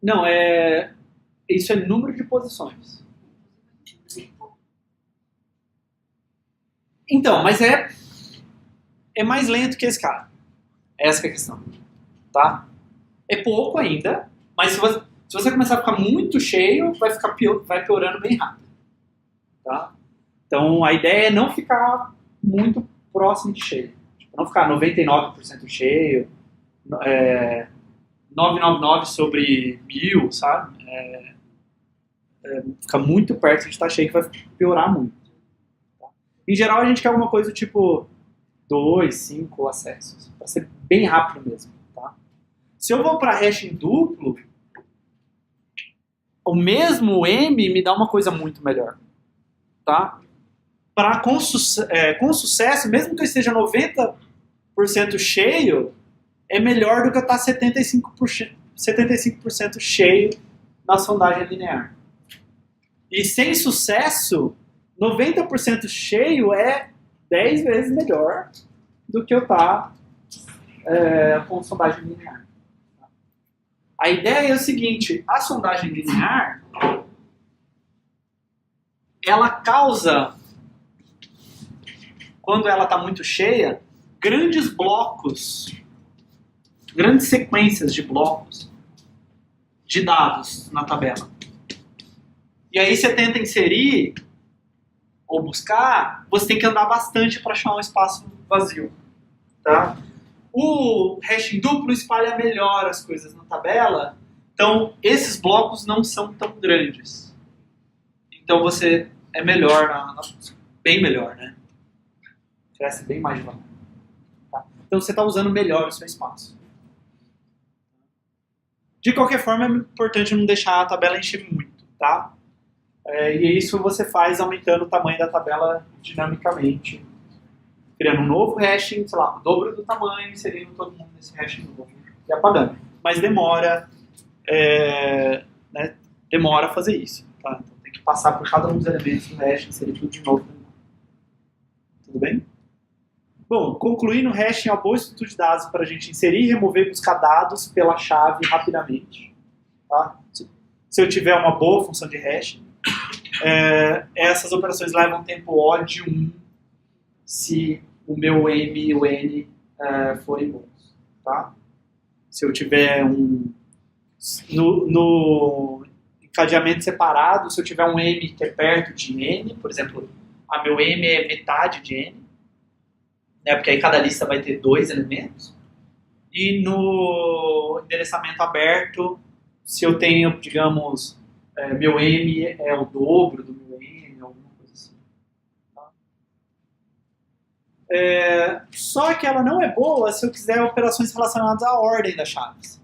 [SPEAKER 1] Não, isso é número de posições. Então, mas é mais lento que esse cara. Essa que é a questão. Tá? É pouco ainda, mas se você começar a ficar muito cheio, vai piorando bem rápido. Tá? Então, a ideia é não ficar muito próximo de cheio. Tipo, não ficar 99% cheio, 999 sobre 1000, sabe? Ficar muito perto de estar cheio que vai piorar muito. Tá? Em geral, a gente quer alguma coisa do tipo 2, 5 acessos, para ser bem rápido mesmo. Tá? Se eu vou para hashing duplo, o mesmo M me dá uma coisa muito melhor. Tá? Com sucesso, mesmo que eu esteja 90% cheio, é melhor do que eu estar 75% cheio na sondagem linear. E sem sucesso, 90% cheio é 10 vezes melhor do que eu estar com sondagem linear. A ideia é o seguinte, a sondagem linear, ela causa, quando ela está muito cheia, grandes blocos, grandes sequências de blocos de dados na tabela. E aí você tenta inserir ou buscar, você tem que andar bastante para achar um espaço vazio. Tá? O hashing duplo espalha melhor as coisas na tabela, então esses blocos não são tão grandes. Então você é melhor, bem melhor, né? Cresce bem mais devagar. Tá? Então você está usando melhor o seu espaço. De qualquer forma, é importante não deixar a tabela encher muito, tá? E isso você faz aumentando o tamanho da tabela dinamicamente, criando um novo hashing, sei lá, o dobro do tamanho, inserindo todo mundo nesse hashing novo e apagando. Mas demora, demora a fazer isso, tá? Então tem que passar por cada um dos elementos do hash, inserir tudo de novo. Tudo bem? Bom, concluindo, o hashing é uma boa estrutura de dados para a gente inserir, remover e buscar dados pela chave rapidamente. Tá? Se eu tiver uma boa função de hashing, essas operações levam tempo O de 1 se o meu M e o N forem bons. Tá? Se eu tiver no encadeamento separado, se eu tiver um M que é perto de N, por exemplo, meu M é metade de N, né, porque aí cada lista vai ter 2 elementos. E no endereçamento aberto, se eu tenho, digamos, meu M é o dobro do meu N, alguma coisa assim. Tá? Só que ela não é boa se eu quiser operações relacionadas à ordem das chaves.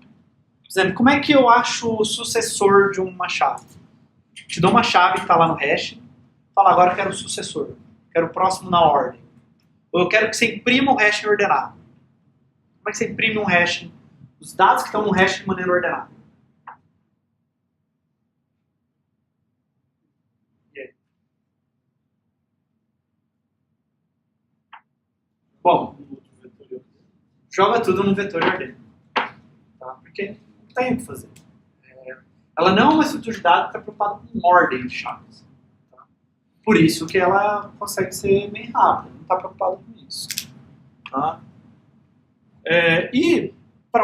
[SPEAKER 1] Por exemplo, como é que eu acho o sucessor de uma chave? Te dou uma chave que está lá no hash, fala agora eu quero o sucessor, quero o próximo na ordem. Ou eu quero que você imprima um hash ordenado. Como é que você imprime um hash? Os dados que estão no hash de maneira ordenada. E aí? Bom, joga tudo no vetor de ordem. Tá? Porque não tem o que fazer. Ela não é uma estrutura de dados que está preocupada com ordem de chaves. Tá? Por isso que ela consegue ser bem rápida. Não está preocupada com isso. Tá? E para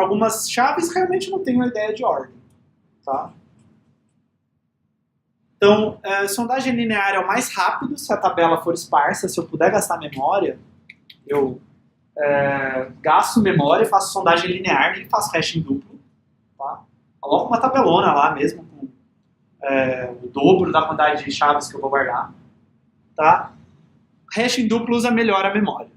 [SPEAKER 1] algumas chaves realmente não tem uma ideia de ordem. Tá? Então, sondagem linear é o mais rápido se a tabela for esparsa. Se eu puder gastar memória, eu gasto memória, faço sondagem linear, nem faço hashing duplo. Tá? Coloco uma tabelona lá mesmo, com o dobro da quantidade de chaves que eu vou guardar. Tá? Hashing duplo usa melhor a memória.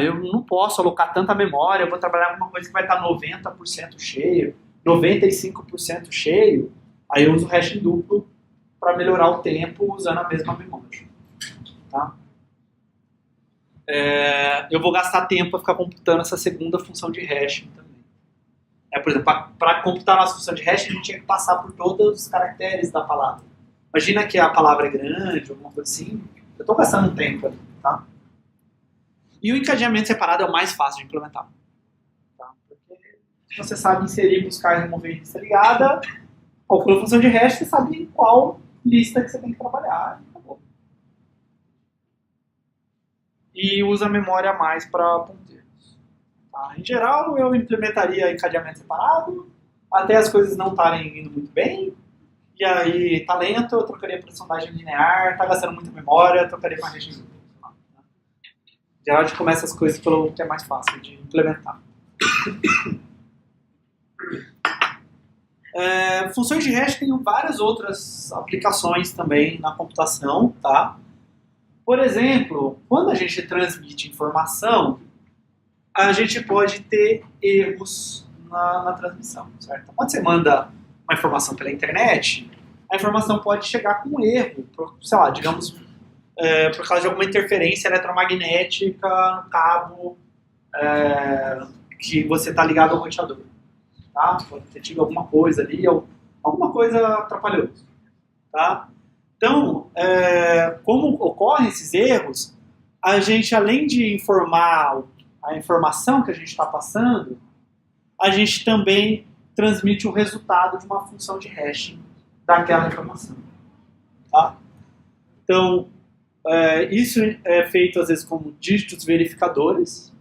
[SPEAKER 1] Eu não posso alocar tanta memória, eu vou trabalhar com uma coisa que vai estar 90% cheio, 95% cheio, aí eu uso o hashing duplo para melhorar o tempo usando a mesma memória. Tá? Eu vou gastar tempo para ficar computando essa segunda função de hashing também. Por exemplo, para computar a nossa função de hashing, a gente tinha que passar por todos os caracteres da palavra. Imagina que a palavra é grande, alguma coisa assim, eu estou gastando um tempo ali. Tá? E o encadeamento separado é o mais fácil de implementar. Tá? Porque você sabe inserir, buscar e remover lista ligada, calcula a função de hash, você sabe em qual lista que você tem que trabalhar. E acabou. E usa memória a mais para ponteiros. Tá? Em geral, eu implementaria encadeamento separado, até as coisas não estarem indo muito bem, e aí tá lento, eu trocaria por sondagem linear, tá gastando muita memória, eu trocaria para hashing duplo. Em geral, a gente começa as coisas pelo que é mais fácil de implementar. Funções de hash têm várias outras aplicações também na computação. Tá? Por exemplo, quando a gente transmite informação, a gente pode ter erros na transmissão. Certo? Quando você manda uma informação pela internet, a informação pode chegar com erro, sei lá, digamos, por causa de alguma interferência eletromagnética no cabo que você está ligado ao roteador. Tá? Pode ter tido alguma coisa ali, ou alguma coisa atrapalhou. Tá? Então, como ocorrem esses erros, a gente, além de informar a informação que a gente está passando, a gente também transmite o resultado de uma função de hashing daquela informação. Tá? Então, isso é feito às vezes como dígitos verificadores,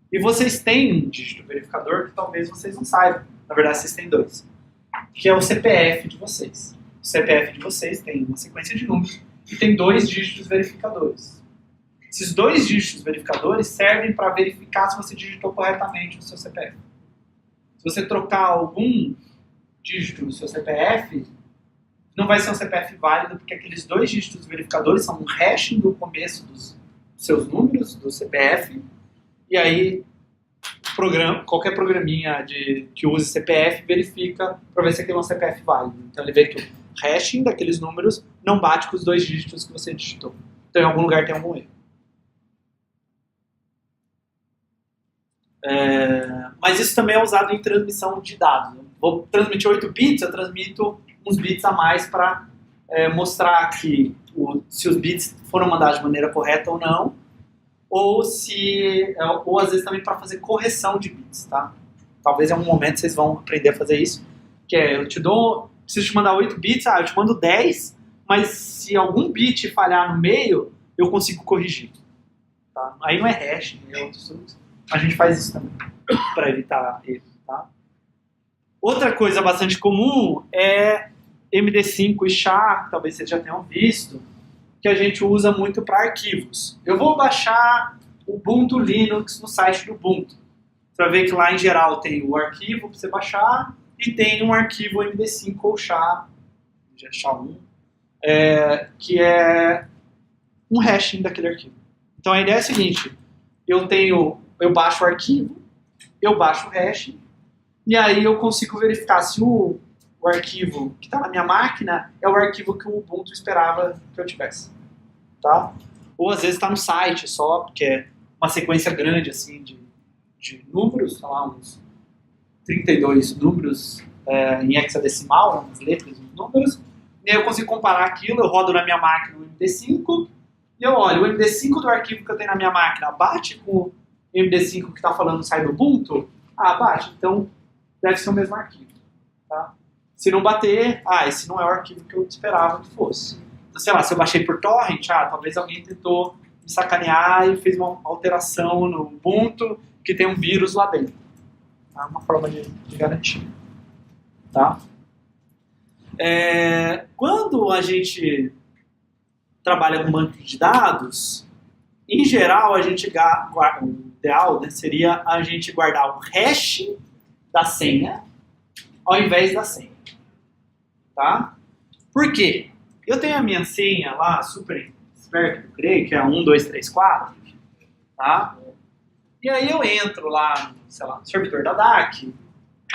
[SPEAKER 1] e vocês têm um dígito verificador que talvez vocês não saibam. Na verdade, vocês têm dois, que é o CPF de vocês. O CPF de vocês tem uma sequência de números e tem 2 dígitos verificadores. Esses 2 dígitos verificadores servem para verificar se você digitou corretamente o seu CPF. Se você trocar algum dígito no seu CPF, não vai ser um CPF válido, porque aqueles 2 dígitos verificadores são um hashing do começo dos seus números, do CPF, e aí qualquer programinha que use CPF verifica para ver se aquele é um CPF válido. Então ele vê que o hashing daqueles números não bate com os 2 dígitos que você digitou. Então em algum lugar tem algum erro. Mas isso também é usado em transmissão de dados. Vou transmitir 8 bits, eu transmito uns bits a mais para mostrar que se os bits foram mandados de maneira correta ou não, ou às vezes também para fazer correção de bits, tá? Talvez em algum momento vocês vão aprender a fazer isso, que é, preciso te mandar 8 bits, eu te mando 10, mas se algum bit falhar no meio, eu consigo corrigir. Tá? Aí não é hash, é outros truques. A gente faz isso também, para evitar erro. Tá? Outra coisa bastante comum é MD5 e SHA, talvez vocês já tenham visto, que a gente usa muito para arquivos. Eu vou baixar o Ubuntu Linux no site do Ubuntu. Você vai ver que lá em geral tem o arquivo para você baixar e tem um arquivo MD5 ou SHA-1, que é um hashing daquele arquivo. Então a ideia é a seguinte, eu baixo o arquivo, eu baixo o hashing, e aí eu consigo verificar se o arquivo que está na minha máquina é o arquivo que o Ubuntu esperava que eu tivesse. Tá? Ou às vezes está no site só, porque é uma sequência grande assim, de números, sei lá, uns 32 números em hexadecimal, umas letras, uns números, e aí eu consigo comparar aquilo, eu rodo na minha máquina o MD5, e eu olho, o MD5 do arquivo que eu tenho na minha máquina bate com o MD5 que está falando no site do Ubuntu? Ah, bate, então deve ser o mesmo arquivo. Tá? Se não bater, esse não é o arquivo que eu esperava que fosse. Então, sei lá, se eu baixei por torrent, talvez alguém tentou me sacanear e fez uma alteração no Ubuntu que tem um vírus lá dentro. Tá? Uma forma de garantir. Tá? Quando a gente trabalha com banco de dados, em geral, o ideal, né, seria a gente guardar o hash da senha ao invés da senha. Tá? Por quê? Eu tenho a minha senha lá, super esperto, que eu criei, que é 1, 2, 3, 4. Tá? E aí eu entro lá, sei lá, no servidor da DAC,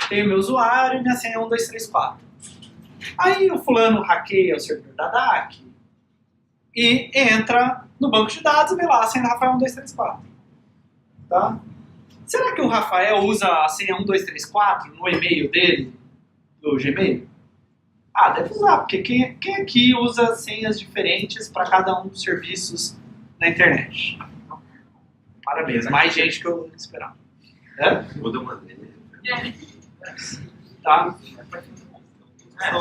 [SPEAKER 1] tenho meu usuário e minha senha é 1, 2, 3, 4. Aí o fulano hackeia o servidor da DAC e entra no banco de dados e vê lá a senha do Rafael 1, 2, 3, 4. Tá? Será que o Rafael usa a senha 1, 2, 3, 4 no e-mail dele, do Gmail? Deve usar, porque quem aqui usa senhas diferentes para cada um dos serviços na internet? Parabéns, mais gente que eu esperava.
[SPEAKER 5] Muda uma vez.
[SPEAKER 1] Tá?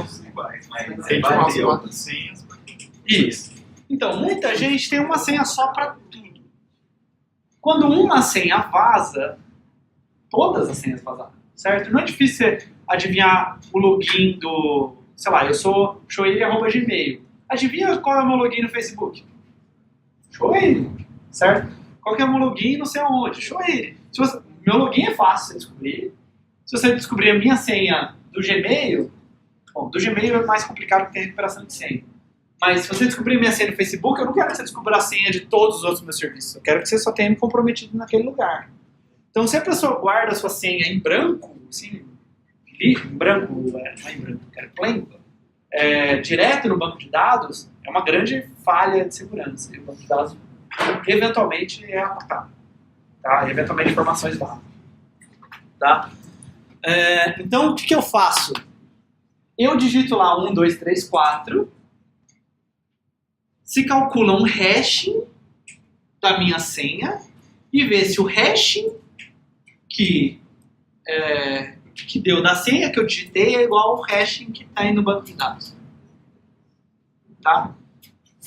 [SPEAKER 5] São iguais, mas
[SPEAKER 4] Tem umas 4 senhas.
[SPEAKER 1] Isso. Então, muita gente tem uma senha só para tudo. Quando uma senha vaza, todas as senhas vazaram, certo? Não é difícil você adivinhar o login do... Sei lá, eu sou shoeire@gmail. Adivinha qual é o meu login no Facebook? Shoeire, certo? Qual que é o meu login não sei aonde? Shoeire. Meu login é fácil de descobrir. Se você descobrir a minha senha do Gmail, bom, do Gmail é mais complicado porque tem recuperação de senha. Mas se você descobrir minha senha no Facebook, eu não quero que você descubra a senha de todos os outros meus serviços. Eu quero que você só tenha me comprometido naquele lugar. Então, se a pessoa guarda a sua senha em branco, assim, em branco, não é em branco, quero plain, direto no banco de dados, é uma grande falha de segurança. E o banco de dados, eventualmente, é atacado. Tá? Eventualmente, informações vazam. Tá? Então, o que eu faço? Eu digito lá 1, 2, 3, 4... se calcula um hashing da minha senha e vê se o hashing que deu da senha que eu digitei é igual ao hashing que está aí no banco de dados. Tá?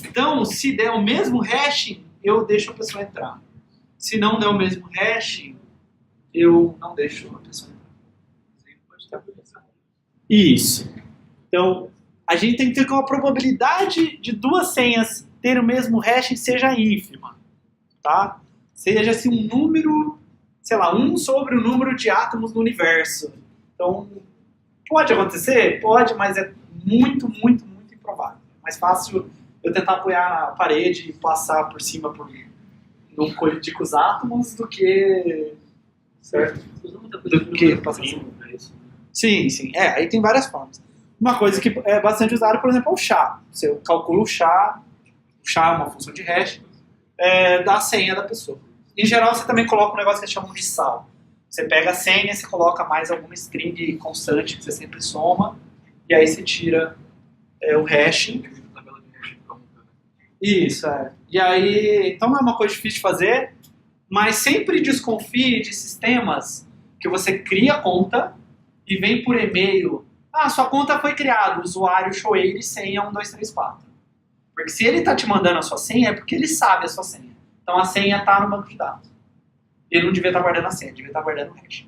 [SPEAKER 1] Então, se der o mesmo hashing, eu deixo a pessoa entrar. Se não der o mesmo hashing, eu não deixo a pessoa entrar. Isso. Então, a gente tem que ter que a probabilidade de duas senhas ter o mesmo hashing seja ínfima, tá? Seja assim um número, sei lá, 1 sobre o número de átomos no universo. Então, pode acontecer? Pode, mas é muito, muito, muito improvável. É mais fácil eu tentar apoiar na parede e passar por cima num colide com os átomos do que... Certo? Do que passar por cima. Sim, sim. Aí tem várias formas. Uma coisa que é bastante usada, por exemplo, é o SHA. Você calcula o SHA é uma função de hash, da senha da pessoa. Em geral, você também coloca um negócio que eles chamam de sal. Você pega a senha e você coloca mais alguma string constante que você sempre soma, e aí você tira o hashing. Isso, E aí, então não é uma coisa difícil de fazer, mas sempre desconfie de sistemas que você cria a conta e vem por e-mail. Sua conta foi criada, usuário shoeire senha 1, 2, 3, 4. Porque se ele está te mandando a sua senha, é porque ele sabe a sua senha. Então a senha está no banco de dados. Ele não devia estar guardando a senha, devia estar guardando o hash.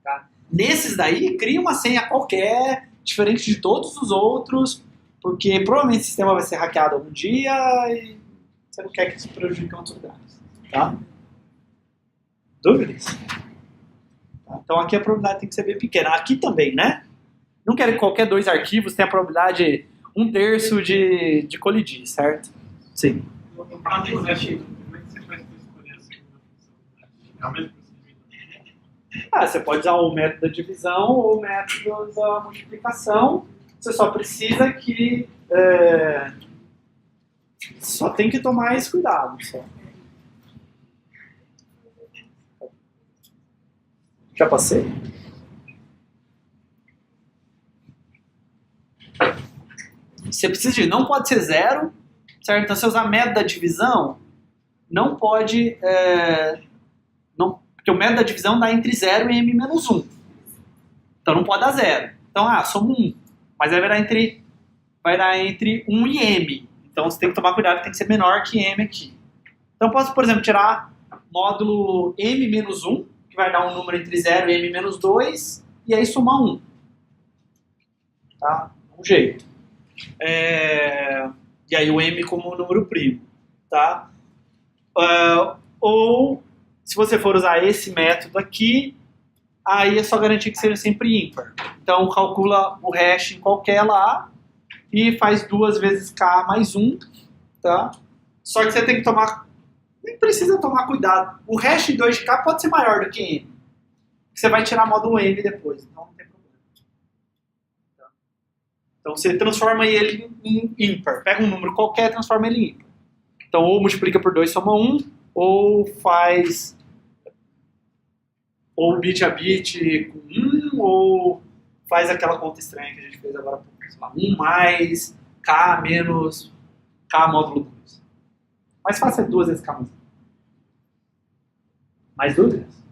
[SPEAKER 1] Tá? Nesses daí, cria uma senha qualquer, diferente de todos os outros, porque provavelmente o sistema vai ser hackeado algum dia e você não quer que isso prejudique outros lugares. Tá? Dúvidas? Tá? Então aqui a probabilidade tem que ser bem pequena. Aqui também, né? Não quero que qualquer dois arquivos tenha a probabilidade 1/3 de colidir, certo? Sim.
[SPEAKER 3] No caso do hash, como é que você faz para escolher a segunda função? É o mesmo procedimento?
[SPEAKER 1] Você pode usar o método da divisão ou o método da multiplicação. Você só precisa que... só tem que tomar esse cuidado. Só. Já passei. Você precisa de... Não pode ser 0, certo? Então, se você usar método da divisão, não pode... porque o método da divisão dá entre 0 e m-1. Então, não pode dar 0. Então, soma 1. Mas aí vai dar entre 1 e m. Então, você tem que tomar cuidado, tem que ser menor que m aqui. Então, posso, por exemplo, tirar módulo m-1, que vai dar um número entre 0 e m-2, e aí somar 1. Tá? Um jeito. E aí o m como número primo. Tá? Ou, se você for usar esse método aqui, aí é só garantir que seja sempre ímpar. Então, calcula o hash em qualquer lá e faz 2 vezes k mais 1. Tá? Só que você tem que tomar... Nem precisa tomar cuidado. O hash em 2 de k pode ser maior do que m. Você vai tirar módulo m depois, então não tem problema. Então você transforma ele em ímpar. Pega um número qualquer e transforma ele em ímpar. Então ou multiplica por 2 soma 1, ou faz ou bit a bit com 1, ou faz aquela conta estranha que a gente fez agora. 1 mais k menos k módulo 2. Mais fácil é 2 vezes k mais 1. Mais dúvidas?